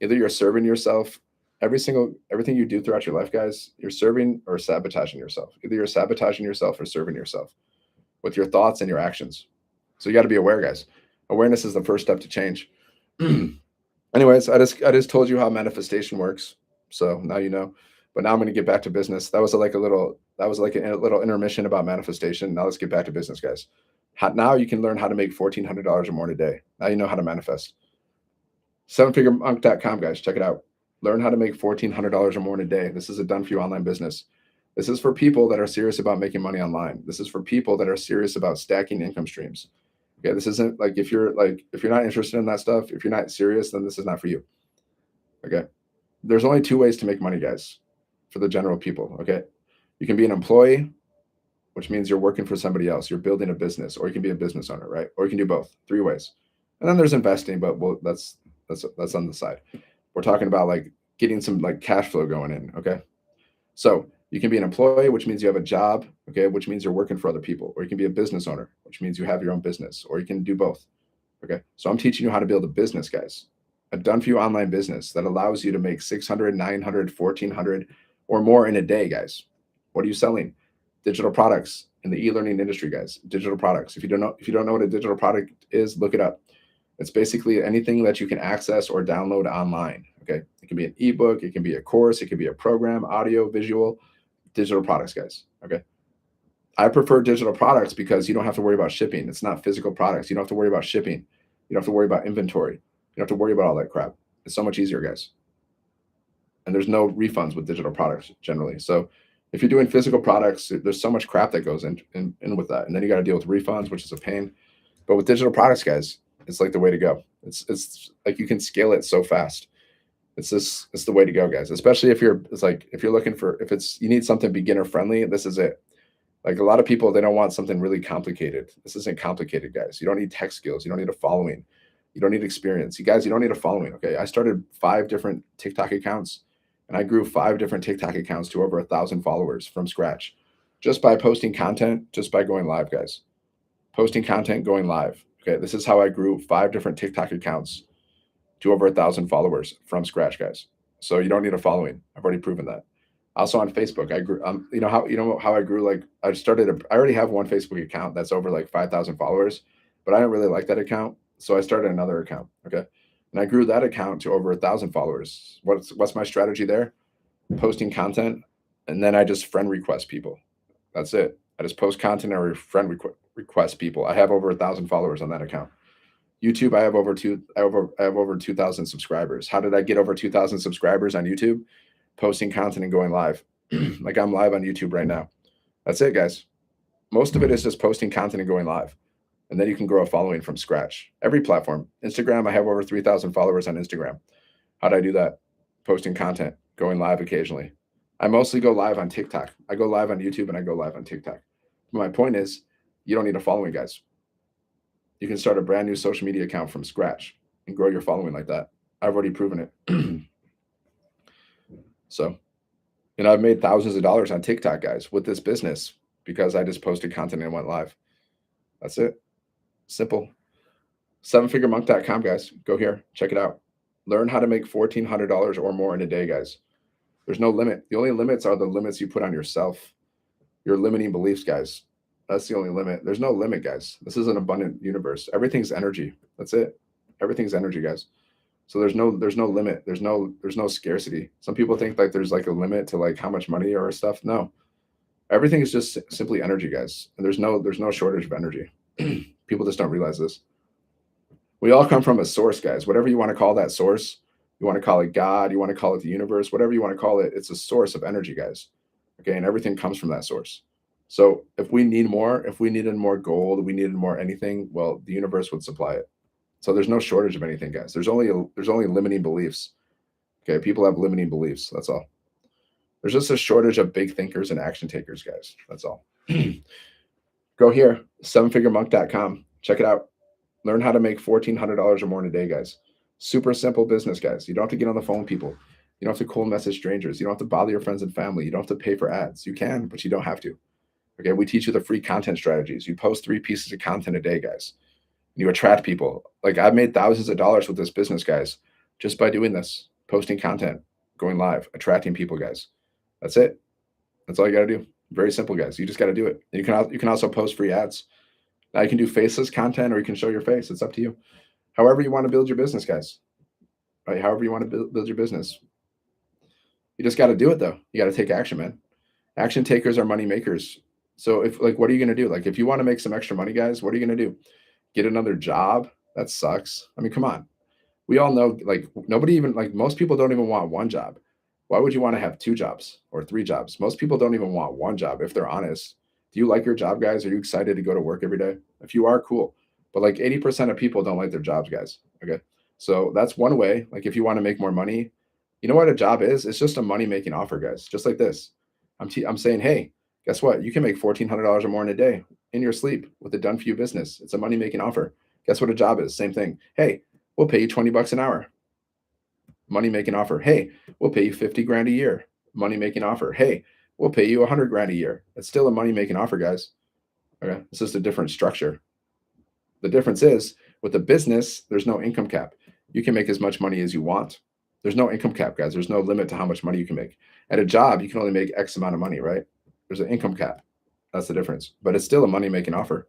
Either you're serving yourself everything you do throughout your life, guys, you're serving or sabotaging yourself. Either you're sabotaging yourself or serving yourself with your thoughts and your actions. So you got to be aware, guys. Awareness is the first step to change. Anyways, I just told you how manifestation works. So now you know. But now I'm going to get back to business. That was like a little intermission about manifestation. Now let's get back to business, guys. Now you can learn how to make $1,400 or more in a day. Now you know how to manifest. Sevenfiguremonk.com, guys. Check it out. Learn how to make $1,400 or more in a day. This is a done for you online business. This is for people that are serious about making money online. This is for people that are serious about stacking income streams. Okay, this isn't like if you're not interested in that stuff, if you're not serious, then this is not for you. Okay. There's only two ways to make money, guys, for the general people. Okay. You can be an employee, which means you're working for somebody else. You're building a business, or you can be a business owner, right? Or you can do both. Three ways. And then there's investing, but that's on the side. We're talking about like getting some like cash flow going in. Okay. So you can be an employee, which means you have a job, okay, which means you're working for other people, or you can be a business owner, which means you have your own business, or you can do both. Okay. So I'm teaching you how to build a business, guys, a done for you online business that allows you to make 600, 900, 1400 or more in a day, guys. What are you selling? Digital products in the e-learning industry, guys. Digital products. If you don't know what a digital product is, look it up. It's basically anything that you can access or download online. Okay. It can be an ebook, it can be a course, it can be a program, audio, visual, digital products, guys. Okay. I prefer digital products because you don't have to worry about shipping. It's not physical products. You don't have to worry about shipping. You don't have to worry about inventory. You don't have to worry about all that crap. It's so much easier, guys. And there's no refunds with digital products generally. So if you're doing physical products, there's so much crap that goes in with that. And then you got to deal with refunds, which is a pain. But with digital products, guys, it's like the way to go. It's like you can scale it so fast. It's the way to go, guys. Especially if you're looking for, if it's you need something beginner friendly, this is it. Like a lot of people, they don't want something really complicated. This isn't complicated, guys. You don't need tech skills. You don't need a following. You don't need experience. You don't need a following. Okay. I started 5 different TikTok accounts and I grew 5 different TikTok accounts to over 1,000 followers from scratch just by posting content, just by going live, guys. Posting content, going live. Okay. This is how I grew 5 different TikTok accounts to over 1,000 followers from scratch, guys. So you don't need a following. I've already proven that. Also on Facebook, I grew. You know how I grew. Like I already have one Facebook account that's over like 5,000 followers, but I don't really like that account, so I started another account. Okay, and I grew that account to over 1,000 followers. What's my strategy there? Posting content, and then I just friend request people. That's it. I just post content or request people. I have over 1,000 followers on that account. YouTube, I have over 2,000 subscribers. How did I get over 2,000 subscribers on YouTube? Posting content and going live. Like I'm live on YouTube right now. That's it, guys. Most of it is just posting content and going live. And then you can grow a following from scratch. Every platform. Instagram, I have over 3,000 followers on Instagram. How do I do that? Posting content, going live occasionally. I mostly go live on TikTok. I go live on YouTube and I go live on TikTok. But my point is, you don't need a following, guys. You can start a brand new social media account from scratch and grow your following like that. I've already proven it. So, I've made thousands of dollars on TikTok, guys, with this business because I just posted content and went live. That's it. Simple. Sevenfiguremonk.com, guys. Go here. Check it out. Learn how to make $1,400 or more in a day, guys. There's no limit. The only limits are the limits you put on yourself. Your limiting beliefs, guys. That's the only limit. There's no limit, guys. This is an abundant universe. Everything's energy. That's it. Everything's energy, guys. So there's no limit. There's no scarcity. Some people think like there's like a limit to like how much money or stuff. No. Everything is just simply energy, guys. And there's no shortage of energy. People just don't realize this. We all come from a source, guys. Whatever you want to call that source, you want to call it God, you want to call it the universe, whatever you want to call it, it's a source of energy, guys. Okay, and everything comes from that source. So if we needed more gold, we needed more anything, well, the universe would supply it. So there's no shortage of anything, guys. There's only limiting beliefs. Okay, people have limiting beliefs. That's all. There's just a shortage of big thinkers and action takers, guys. That's all. Go here, sevenfiguremonk.com. Check it out. Learn how to make $1,400 or more in a day, guys. Super simple business, guys. You don't have to get on the phone with people. You don't have to cold message strangers. You don't have to bother your friends and family. You don't have to pay for ads. You can, but you don't have to. Okay, we teach you the free content strategies. You post 3 pieces of content a day, guys. You attract people. Like I've made thousands of dollars with this business, guys, just by doing this, posting content, going live, attracting people, guys. That's it. That's all you got to do. Very simple, guys. You just got to do it. And you can also post free ads. Now you can do faceless content or you can show your face. It's up to you. However you want to build your business, guys. Right? However you want to build your business. You just got to do it though. You got to take action, man. Action takers are money makers. So what are you going to do? Like if you want to make some extra money, guys, what are you going to do? Get another job? That sucks. I mean, come on. We all know, like most people don't even want one job. Why would you want to have 2 jobs or 3 jobs? Most people don't even want one job if they're honest. Do you like your job, guys? Are you excited to go to work every day? If you are, cool. But like 80% of people don't like their jobs, guys. Okay. So that's one way. Like if you want to make more money, you know what a job is? It's just a money-making offer, guys. Just like this. I'm saying, hey, guess what? You can make $1,400 or more in a day in your sleep with a done for you business. It's a money-making offer. Guess what a job is? Same thing. Hey, we'll pay you $20 an hour. Money-making offer. Hey, we'll pay you 50 grand a year. Money-making offer. Hey, we'll pay you 100 grand a year. It's still a money-making offer, guys. Okay. It's just a different structure. The difference is with the business, there's no income cap. You can make as much money as you want. There's no income cap, guys. There's no limit to how much money you can make. At a job, you can only make X amount of money, right? There's an income cap. That's the difference. But it's still a money-making offer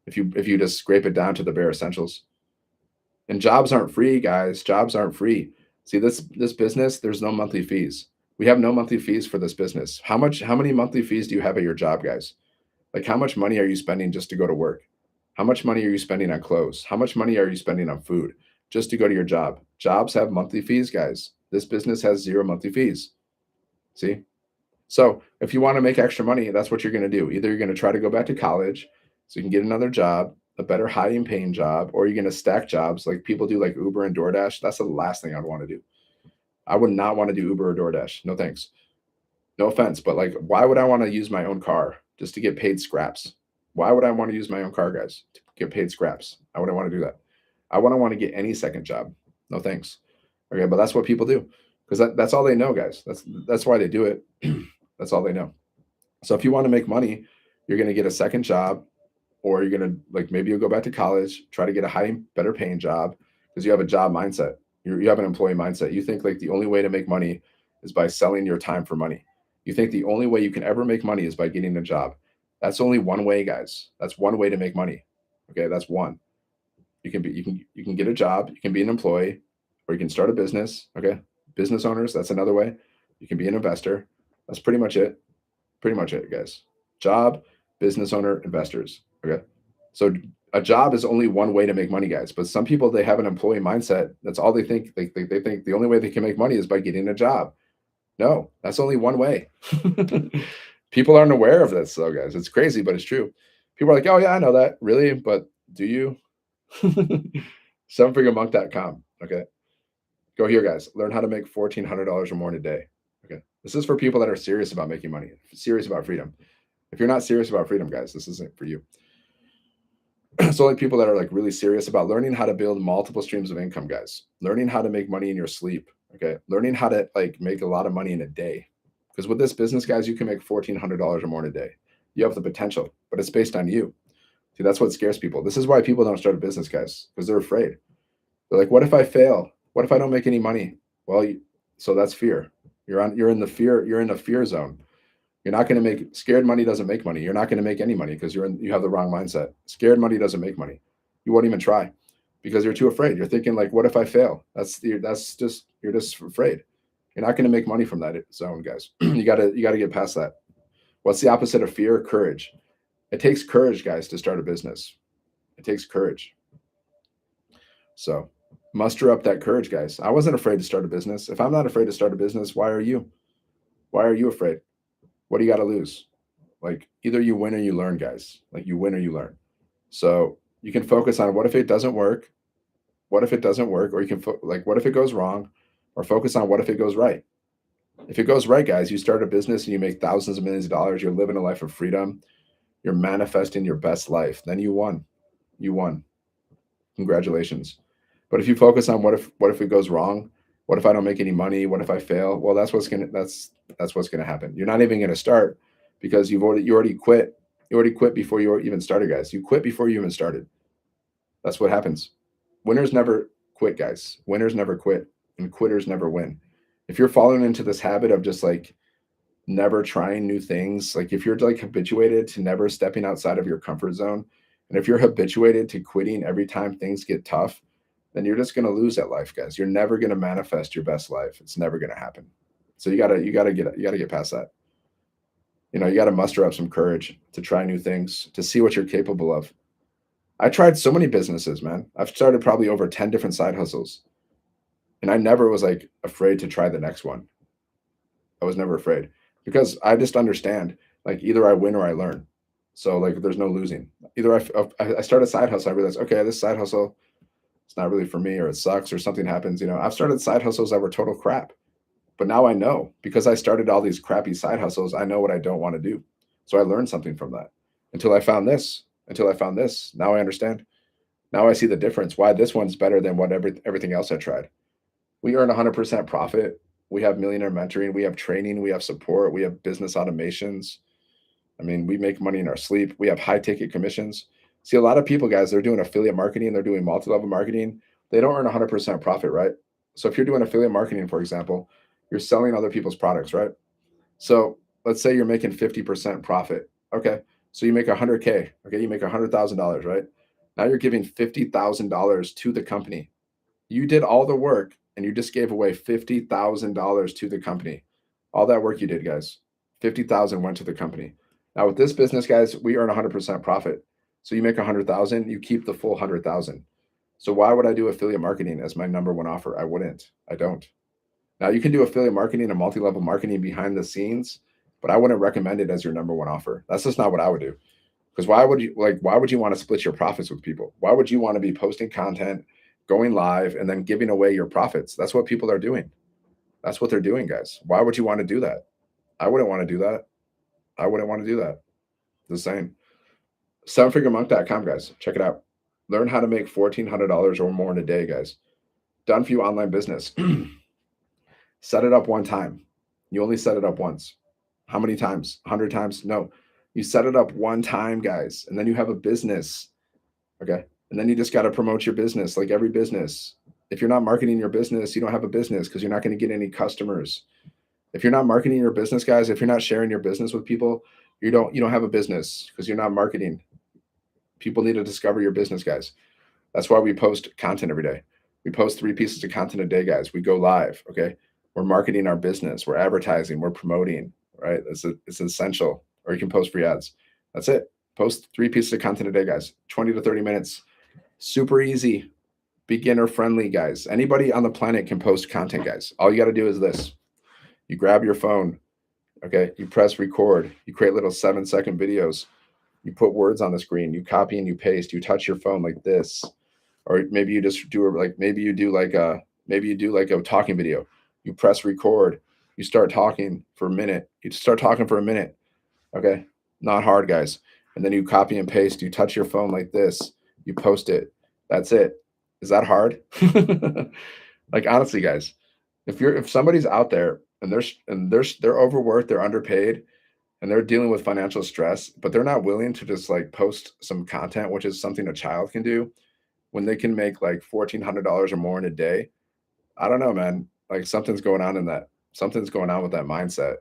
if you just scrape it down to the bare essentials. And jobs aren't free, guys. Jobs aren't free. See, this business, there's no monthly fees. We have no monthly fees for this business. How many monthly fees do you have at your job, guys? Like how much money are you spending just to go to work? How much money are you spending on clothes? How much money are you spending on food just to go to your job? Jobs have monthly fees, guys. This business has zero monthly fees. See? So if you want to make extra money, that's what you're going to do. Either you're going to try to go back to college so you can get another job, a better high paying job, or you're going to stack jobs like people do, like Uber and DoorDash. That's the last thing I'd want to do. I would not want to do Uber or DoorDash. No thanks. No offense, but like, why would I want to use my own car just to get paid scraps? Why would I want to use my own car, guys, to get paid scraps? I wouldn't want to do that. I wouldn't want to get any second job. No thanks. Okay, but that's what people do because that's all they know, guys. That's why they do it. That's all they know. So if you want to make money, you're going to get a second job, or you're going to like maybe you'll go back to college, try to get a high, better paying job because you have a job mindset. You have an employee mindset. You think like the only way to make money is by selling your time for money. You think the only way you can ever make money is by getting a job. That's only one way, guys. That's one way to make money. Okay, that's one. You can get a job, you can be an employee, or you can start a business. Okay. Business owners, that's another way. You can be an investor. That's pretty much it. Pretty much it, guys. Job, business owner, investors. Okay. So a job is only one way to make money, guys. But some people they have an employee mindset. That's all they think. They think the only way they can make money is by getting a job. No, that's only one way. People aren't aware of this, though, guys. It's crazy, but it's true. People are like, oh, yeah, I know that. Really? But do you? Sevenfiguremonk.com. Okay. Go here, guys. Learn how to make $1,400 or more in a day. Okay. This is for people that are serious about making money, serious about freedom. If you're not serious about freedom, guys, this isn't for you. It's only people that are like really serious about learning how to build multiple streams of income, guys. Learning how to make money in your sleep. Okay. Learning how to like make a lot of money in a day. Because with this business, guys, you can make $1,400 or more in a day. You have the potential, but it's based on you. See, that's what scares people. This is why people don't start a business, guys, because they're afraid. They're like, what if I fail? What if I don't make any money? Well, so that's fear. You're in the fear zone. You're not going to make scared money doesn't make money. You're not going to make any money because you have the wrong mindset. Scared money doesn't make money. You won't even try because you're too afraid. You're thinking like, what if I fail? You're just afraid. You're not going to make money from that zone, guys. You gotta get past that. What's the opposite of fear? Courage. It takes courage, guys, to start a business. It takes courage. So muster up that courage, guys. I wasn't afraid to start a business. If I'm not afraid to start a business, why are you? Why are you afraid? What do you got to lose? Like either you win or you learn, guys. Like you win or you learn. So you can focus on what if it doesn't work? What if it doesn't work? Or you can like what if it goes wrong? Or focus on what if it goes right? If it goes right, guys, you start a business and you make thousands of millions of dollars. You're living a life of freedom. You're manifesting your best life. Then you won. You won. Congratulations. But if you focus on what if it goes wrong? What if I don't make any money? What if I fail? Well, that's what's gonna happen. You're not even gonna start because you already quit. You already quit before you even started, guys. You quit before you even started. That's what happens. Winners never quit, guys. Winners never quit, and quitters never win. If you're falling into this habit of just like never trying new things, like if you're like habituated to never stepping outside of your comfort zone, and if you're habituated to quitting every time things get tough, then you're just going to lose at life, guys. You're never going to manifest your best life. It's never going to happen. So you gotta get past that. You got to muster up some courage to try new things, to see what you're capable of. I tried so many businesses, man. I've started probably over 10 different side hustles, and I never was like afraid to try the next one. I was never afraid because I just understand like either I win or I learn. So like there's no losing. Either I start a side hustle, I realize okay, this side hustle it's not really for me or it sucks or something happens. I've started side hustles that were total crap, but now I know because I started all these crappy side hustles. I know what I don't want to do, so I learned something from that. Until I found this, now I understand. Now I see the difference. Why this one's better than everything else I tried. We earn 100% profit. We have millionaire mentoring. We have training. We have support. We have business automations. I mean, we make money in our sleep. We have high ticket commissions. See, a lot of people, guys, they're doing affiliate marketing. They're doing multi-level marketing. They don't earn 100% profit, right? So if you're doing affiliate marketing, for example, you're selling other people's products, right? So let's say you're making 50% profit. Okay. So you make 100K. Okay. You make $100,000, right? Now you're giving $50,000 to the company. You did all the work and you just gave away $50,000 to the company. All that work you did, guys. 50,000 went to the company. Now with this business, guys, we earn 100% profit. So you make 100,000, you keep the full 100,000. So why would I do affiliate marketing as my number one offer? I wouldn't. I don't. Now you can do affiliate marketing and multi-level marketing behind the scenes, but I wouldn't recommend it as your number one offer. That's just not what I would do. Because why would you want to split your profits with people? Why would you want to be posting content, going live, and then giving away your profits? That's what people are doing. That's what they're doing, guys. Why would you want to do that? I wouldn't want to do that. I wouldn't want to do that. The same. Sevenfiguremonk.com, guys. Check it out. Learn how to make $1,400 or more in a day, guys. Done for you online business. Set it up one time. You only set it up once. How many times? 100 times? No. You set it up one time, guys, and then you have a business. Okay. And then you just got to promote your business like every business. If you're not marketing your business, you don't have a business because you're not going to get any customers. If you're not marketing your business, guys, if you're not sharing your business with people, you don't have a business because you're not marketing. People need to discover your business, guys. That's why we post content every day. We post 3 pieces of content a day, guys. We go live. Okay. We're marketing our business. We're advertising. We're promoting, right? It's essential. Or you can post free ads. That's it. Post 3 pieces of content a day, guys. 20 to 30 minutes. Super easy. Beginner friendly, guys. Anybody on the planet can post content, guys. All you got to do is this. You grab your phone. Okay. You press record. You create little 7-second videos. You put words on the screen. You copy and you paste. You touch your phone like this. Or maybe you just do maybe you do like a talking video. You press record. You start talking for a minute. You start talking for a minute. Okay. Not hard, guys. And then you copy and paste. You touch your phone like this. You post it. That's it. Is that hard? Like honestly, guys, if somebody's out there and they're overworked, they're underpaid, and they're dealing with financial stress, but they're not willing to just like post some content, which is something a child can do, when they can make like $1,400 or more in a day. I don't know, man. Like something's going on in that. Something's going on with that mindset.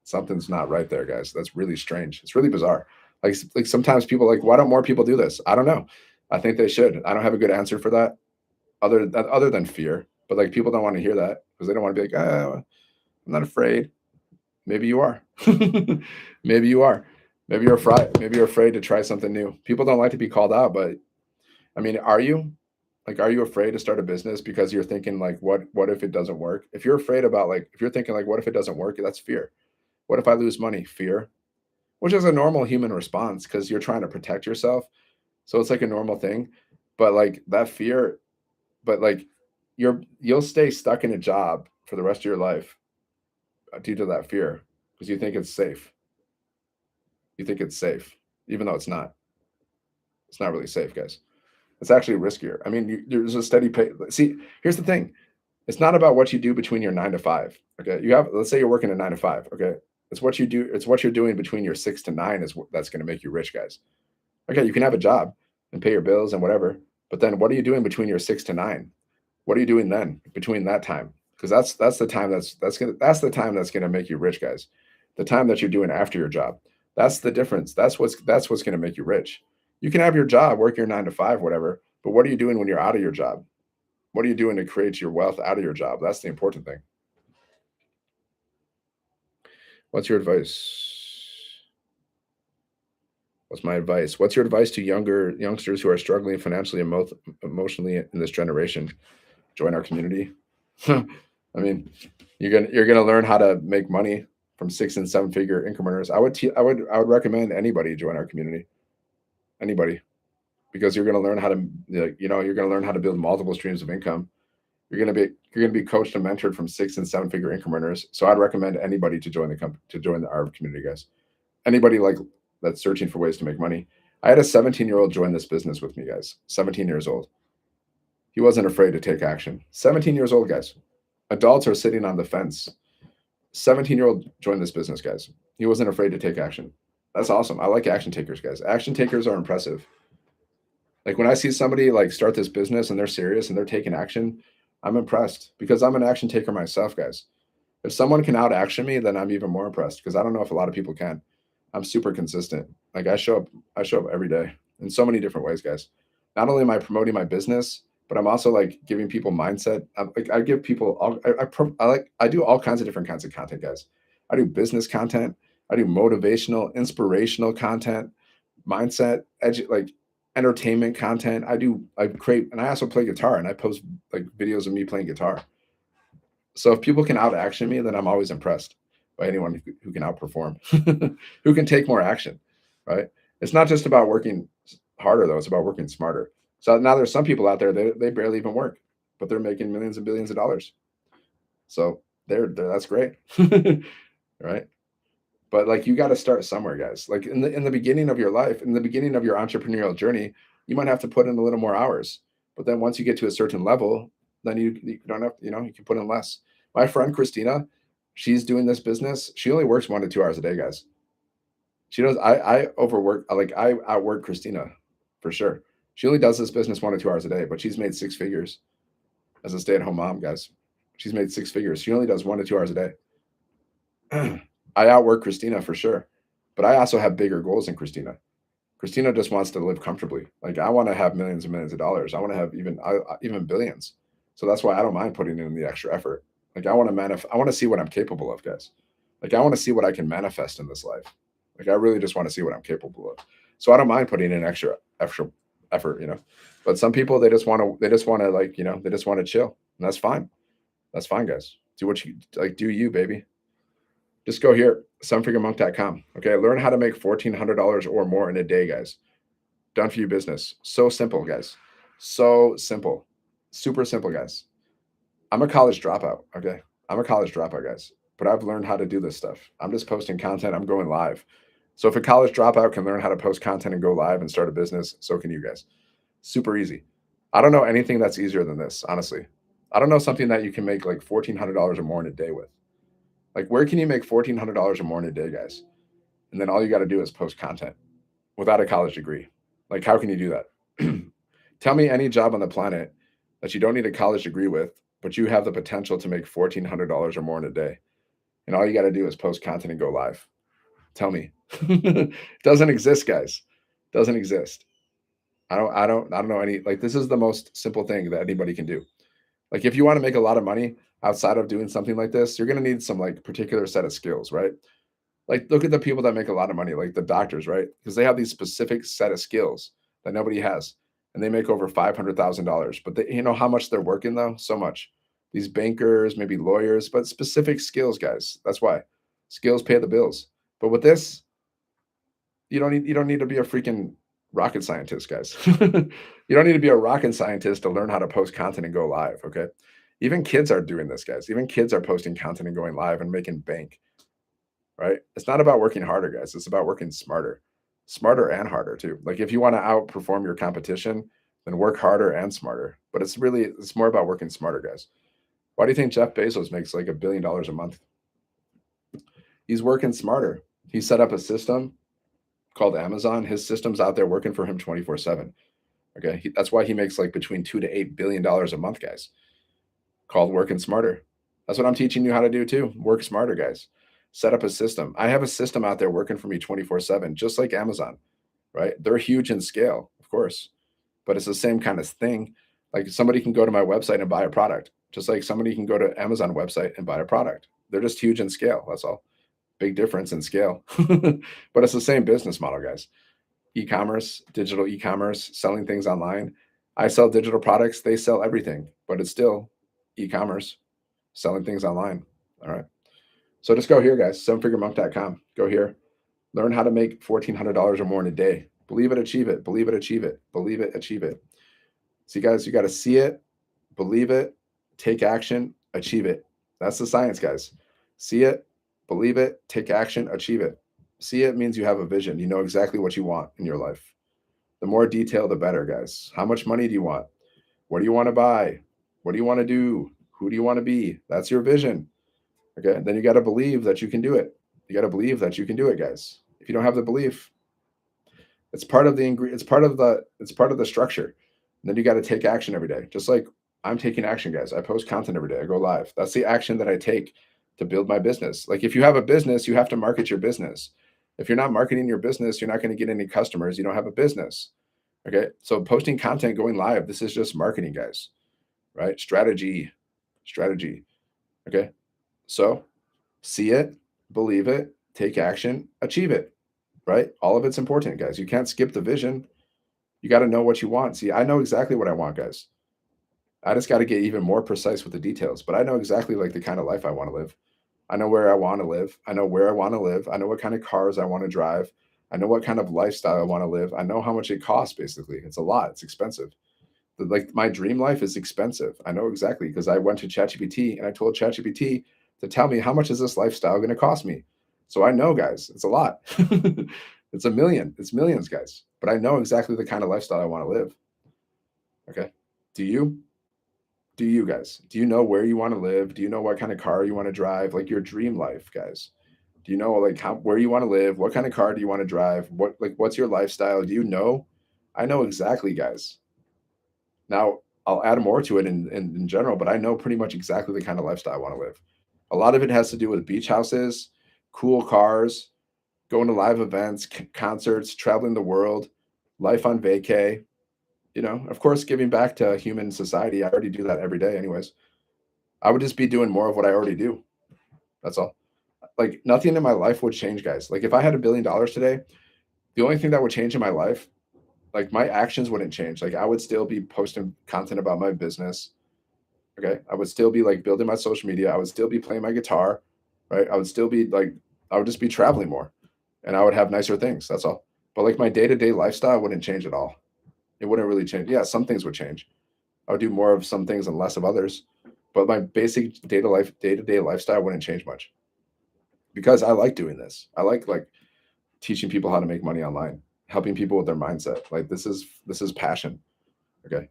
Something's not right there, guys. That's really strange. It's really bizarre. Like sometimes people are like, why don't more people do this? I don't know. I think they should. I don't have a good answer for that, other than fear. But like people don't want to hear that because they don't want to be like, I'm not afraid. Maybe you are. Maybe you are. Maybe you're afraid. Maybe you're afraid to try something new. People don't like to be called out, but I mean, are you? Like, are you afraid to start a business because you're thinking like, what if it doesn't work? If you're afraid about like, if you're thinking like, what if it doesn't work? That's fear. What if I lose money? Fear, which is a normal human response because you're trying to protect yourself. So it's like a normal thing. But like that fear, but like you'll stay stuck in a job for the rest of your life due to that fear because you think it's safe. You think it's safe, even though it's not. It's not really safe, guys. It's actually riskier. I mean, there's a steady pay. See, here's the thing. It's not about what you do between your 9 to 5. Okay. Let's say you're working a 9 to 5. Okay. It's what you do. It's what you're doing between your 6 to 9 that's going to make you rich, guys. Okay. You can have a job and pay your bills and whatever. But then what are you doing between your 6 to 9? What are you doing then between that time? Because that's the time that's the time that's gonna make you rich, guys. The time that you're doing after your job. That's the difference. That's what's gonna make you rich. You can have your job, work your 9 to 5, whatever, but what are you doing when you're out of your job? What are you doing to create your wealth out of your job? That's the important thing. What's your advice? What's my advice? What's your advice to youngsters who are struggling financially and emotionally in this generation? Join our community. I mean, you're gonna learn how to make money from 6 and 7 figure income earners. I would recommend anybody join our community. Anybody, because you're gonna learn how to you're gonna learn how to build multiple streams of income. You're gonna be coached and mentored from 6 and 7 figure income earners. So I'd recommend anybody to join our community, guys. Anybody like that's searching for ways to make money. I had a 17-year-old join this business with me, guys. 17 years old. He wasn't afraid to take action. 17 years old, guys. Adults are sitting on the fence. 17-year-old joined this business, guys. He wasn't afraid to take action. That's awesome. I like action takers, guys. Action takers are impressive. Like when I see somebody like start this business and they're serious and they're taking action, I'm impressed because I'm an action taker myself, guys. If someone can out action me, then I'm even more impressed because I don't know if a lot of people can. I'm super consistent. Like I show up every day in so many different ways, guys. Not only am I promoting my business, but I'm also like giving people mindset. Like I give people all, I do all kinds of different kinds of content, guys. I do business content. I do motivational, inspirational content, mindset, like entertainment content. I create, and I also play guitar, and I post like videos of me playing guitar. So if people can out action me, then I'm always impressed by anyone who can outperform, who can take more action, right? It's not just about working harder though; it's about working smarter. So now there's some people out there they barely even work, but they're making millions and billions of dollars. So they're that's great, right? But like you got to start somewhere, guys. Like in the beginning of your life, in the beginning of your entrepreneurial journey, you might have to put in a little more hours. But then once you get to a certain level, then you don't have, you can put in less. My friend Christina, she's doing this business. She only works 1 to 2 hours a day, guys. She does. I overwork. Like I outwork Christina, for sure. She only does this business 1 to 2 hours a day, but she's made six figures as a stay-at-home mom, guys. She's made six figures. She only does 1 to 2 hours a day. I outwork Christina for sure, but I also have bigger goals than Christina. Christina just wants to live comfortably. Like I want to have millions and millions of dollars. I want to have even billions. So that's why I don't mind putting in the extra effort. Like I want to I want to see what I'm capable of, guys. Like I want to see what I can manifest in this life. Like I really just want to see what I'm capable of. So I don't mind putting in extra effort. But some people they just want to like, they just want to chill. And that's fine. That's fine, guys. Do what you like, do you, baby. Just go here, sevenfiguremonk.com. Okay. Learn how to make $1,400 or more in a day, guys. Done for you business. So simple, guys. So simple. Super simple, guys. I'm a college dropout. Okay. I'm a college dropout, guys. But I've learned how to do this stuff. I'm just posting content. I'm going live. So if a college dropout can learn how to post content and go live and start a business, so can you guys. Super easy. I don't know anything that's easier than this, honestly. I don't know something that you can make like $1,400 or more in a day with. Like, where can you make $1,400 or more in a day, guys? And then all you got to do is post content without a college degree. Like, how can you do that? Tell me any job on the planet that you don't need a college degree with, but you have the potential to make $1,400 or more in a day. And all you got to do is post content and go live. Tell me. Doesn't exist, guys. Doesn't exist. I don't know any, like, this is the most simple thing that anybody can do. Like, if you want to make a lot of money outside of doing something like this, you're going to need some like particular set of skills, right? Like, look at the people that make a lot of money, like the doctors, right? Because they have these specific set of skills that nobody has, and they make over $500,000. But you know how much they're working though? So much. These bankers, maybe lawyers, but specific skills, guys. That's why skills pay the bills. But with this, you don't need to be a freaking rocket scientist, guys. You don't need to be a rocket scientist to learn how to post content and go live. Okay. Even kids are doing this, guys. Even kids are posting content and going live and making bank, right? It's not about working harder, guys. It's about working smarter and harder too. Like if you want to outperform your competition, then work harder and smarter. But it's more about working smarter, guys. Why do you think Jeff Bezos makes like $1 billion a month? He's working smarter. He set up a system called Amazon. His system's out there working for him 24/7. Okay. That's why he makes like between $2 to $8 billion a month, guys. Called working smarter. That's what I'm teaching you how to do too. Work smarter, guys. Set up a system. I have a system out there working for me 24/7, just like Amazon, right? They're huge in scale, of course, but it's the same kind of thing. Like somebody can go to my website and buy a product, just like somebody can go to Amazon website and buy a product. They're just huge in scale. That's all. Big difference in scale. But it's the same business model, guys. E-commerce, digital e-commerce, selling things online. I sell digital products, they sell everything, but it's still e-commerce, selling things online. All right. So just go here, guys, sevenfiguremonk.com. Go here. Learn how to make $1,400 or more in a day. Believe it, achieve it. Believe it, achieve it. Believe it, achieve it. See, guys, you got to see it, believe it, take action, achieve it. That's the science, guys. See it, believe it, take action, achieve it. See it means you have a vision. You know exactly what you want in your life. The more detail, the better, guys. How much money do you want? What do you want to buy? What do you want to do? Who do you want to be? That's your vision. Okay. Then you got to believe that you can do it. You got to believe that you can do it, guys. If you don't have the belief, it's part of the it's part of the structure. And then you got to take action every day. Just like I'm taking action, guys. I post content every day. I go live. That's the action that I take to build my business. Like if you have a business, you have to market your business. If you're not marketing your business, you're not going to get any customers. You don't have a business. Okay. So posting content, going live, this is just marketing, guys, right? Strategy. Okay. So see it, believe it, take action, achieve it, right? All of it's important, guys. You can't skip the vision. You got to know what you want. See, I know exactly what I want, guys. I just got to get even more precise with the details, but I know exactly like the kind of life I want to live. I know where I want to live. I know where I want to live. I know what kind of cars I want to drive. I know what kind of lifestyle I want to live. I know how much it costs basically. It's a lot. It's expensive. Like my dream life is expensive. I know exactly because I went to ChatGPT and I told ChatGPT to tell me how much is this lifestyle going to cost me. So I know, guys, it's a lot. It's a million. It's millions, guys. But I know exactly the kind of lifestyle I want to live. Okay. Do you? Do you guys? Do you know where you want to live? Do you know what kind of car you want to drive? Like your dream life, guys. Do you know like how where you want to live? What kind of car do you want to drive? What's your lifestyle? Do you know? I know exactly, guys. Now, I'll add more to it in general, but I know pretty much exactly the kind of lifestyle I want to live. A lot of it has to do with beach houses, cool cars, going to live events, concerts, traveling the world, life on vacay. Of course, giving back to human society. I already do that every day, anyways. I would just be doing more of what I already do. That's all. Like nothing in my life would change, guys. Like if I had $1 billion today, the only thing that would change in my life, like my actions wouldn't change. Like I would still be posting content about my business. Okay. I would still be like building my social media. I would still be playing my guitar, right? I would still be like, I would just be traveling more and I would have nicer things. That's all. But like my day to day lifestyle wouldn't change at all. It wouldn't really change. Yeah, some things would change. I would do more of some things and less of others. But my basic day to day lifestyle wouldn't change much because I like doing this. I like teaching people how to make money online, helping people with their mindset. Like this is passion. Okay.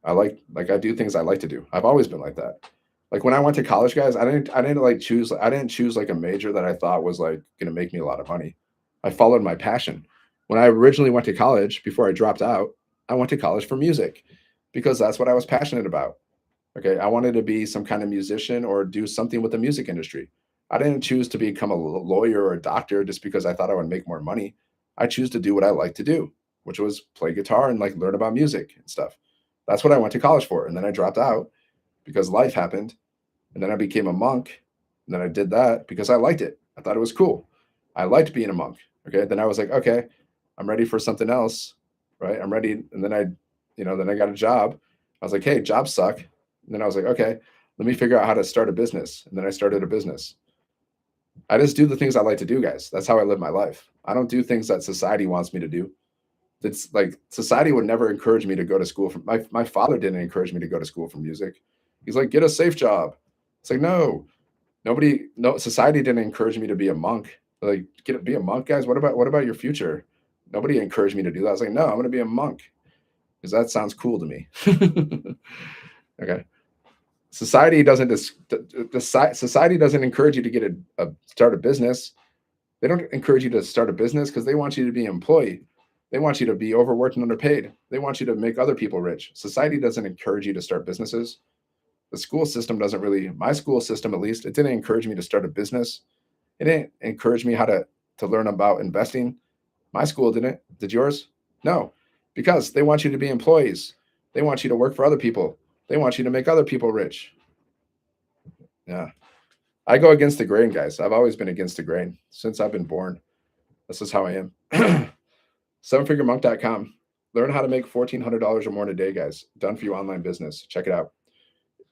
I do things I like to do. I've always been like that. Like when I went to college, guys, I didn't choose like a major that I thought was like gonna make me a lot of money. I followed my passion. When I originally went to college, before I dropped out, I went to college for music because that's what I was passionate about. Okay. I wanted to be some kind of musician or do something with the music industry. I didn't choose to become a lawyer or a doctor just because I thought I would make more money. I choose to do what I like to do, which was play guitar and like learn about music and stuff. That's what I went to college for. And then I dropped out because life happened. And then I became a monk. And then I did that because I liked it. I thought it was cool. I liked being a monk. Okay. Then I was like, okay, I'm ready for something else. Right. I'm ready. And then then I got a job. I was like, hey, jobs suck. And then I was like, okay, let me figure out how to start a business. And then I started a business. I just do the things I like to do, guys. That's how I live my life. I don't do things that society wants me to do. It's like society would never encourage me to go to school for my father didn't encourage me to go to school for music. He's like, get a safe job. It's like, no, no, society didn't encourage me to be a monk. Like, be a monk, guys. What about your future? Nobody encouraged me to do that. I was like, no, I'm gonna be a monk because that sounds cool to me. Okay. Society doesn't society doesn't encourage you to get a start a business. They don't encourage you to start a business because they want you to be an employee. They want you to be overworked and underpaid. They want you to make other people rich. Society doesn't encourage you to start businesses. The school system doesn't really, my school system at least, it didn't encourage me to start a business. It didn't encourage me how to learn about investing. My school didn't. Did yours? No, because they want you to be employees. They want you to work for other people. They want you to make other people rich. Yeah. I go against the grain, guys. I've always been against the grain since I've been born. This is how I am. Sevenfiguremonk.com. Learn how to make $1,400 or more in a day, guys. Done for you online business. Check it out.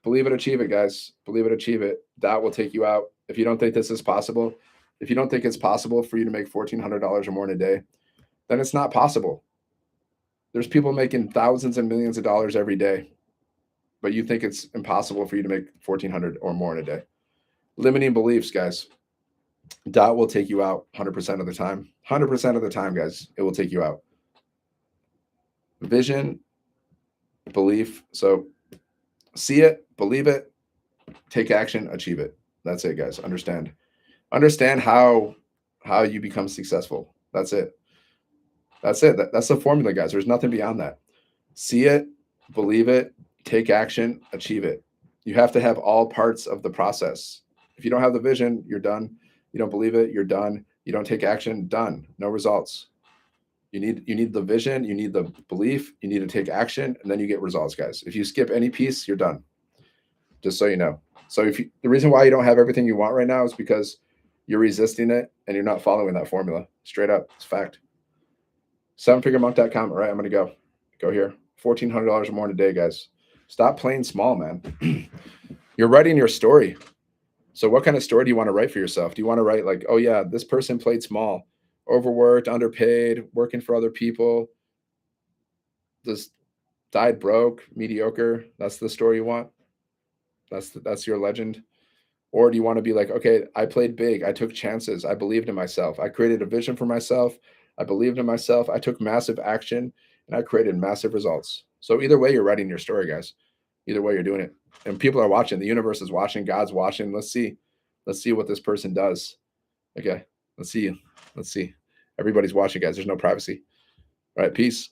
Believe it, achieve it, guys. Believe it, achieve it. That will take you out. If you don't think this is possible, if you don't think it's possible for you to make $1,400 or more in a day, then it's not possible. There's people making thousands and millions of dollars every day, but you think it's impossible for you to make 1,400 or more in a day. Limiting beliefs, guys. That will take you out 100% of the time. 100% of the time, guys, it will take you out. Vision, belief. So see it, believe it, take action, achieve it. That's it, guys. Understand how you become successful. That's it. That's it. That's the formula, guys. There's nothing beyond that. See it, believe it, take action, achieve it. You have to have all parts of the process. If you don't have the vision, you're done. You don't believe it, you're done. You don't take action, done. No results. You need the vision, you need the belief, you need to take action, and then you get results, guys. If you skip any piece, you're done. Just so you know. So the reason why you don't have everything you want right now is because you're resisting it and you're not following that formula. Straight up, it's fact. Sevenfiguremonk.com. All right, I'm gonna go here. $1,400 or more in a day, guys. Stop playing small, man. You're writing your story. So what kind of story do you want to write for yourself? Do you want to write like, oh yeah, this person played small, overworked, underpaid, working for other people, just died broke, mediocre? That's the story you want? That's your legend? Or do you want to be like, okay, I played big, I took chances, I believed in myself, I created a vision for myself, I believed in myself, I took massive action, and I created massive results. So either way, you're writing your story, guys. Either way, you're doing it. And people are watching. The universe is watching. God's watching. Let's see. Let's see what this person does. Okay. Let's see. Let's see. Everybody's watching, guys. There's no privacy. All right. Peace.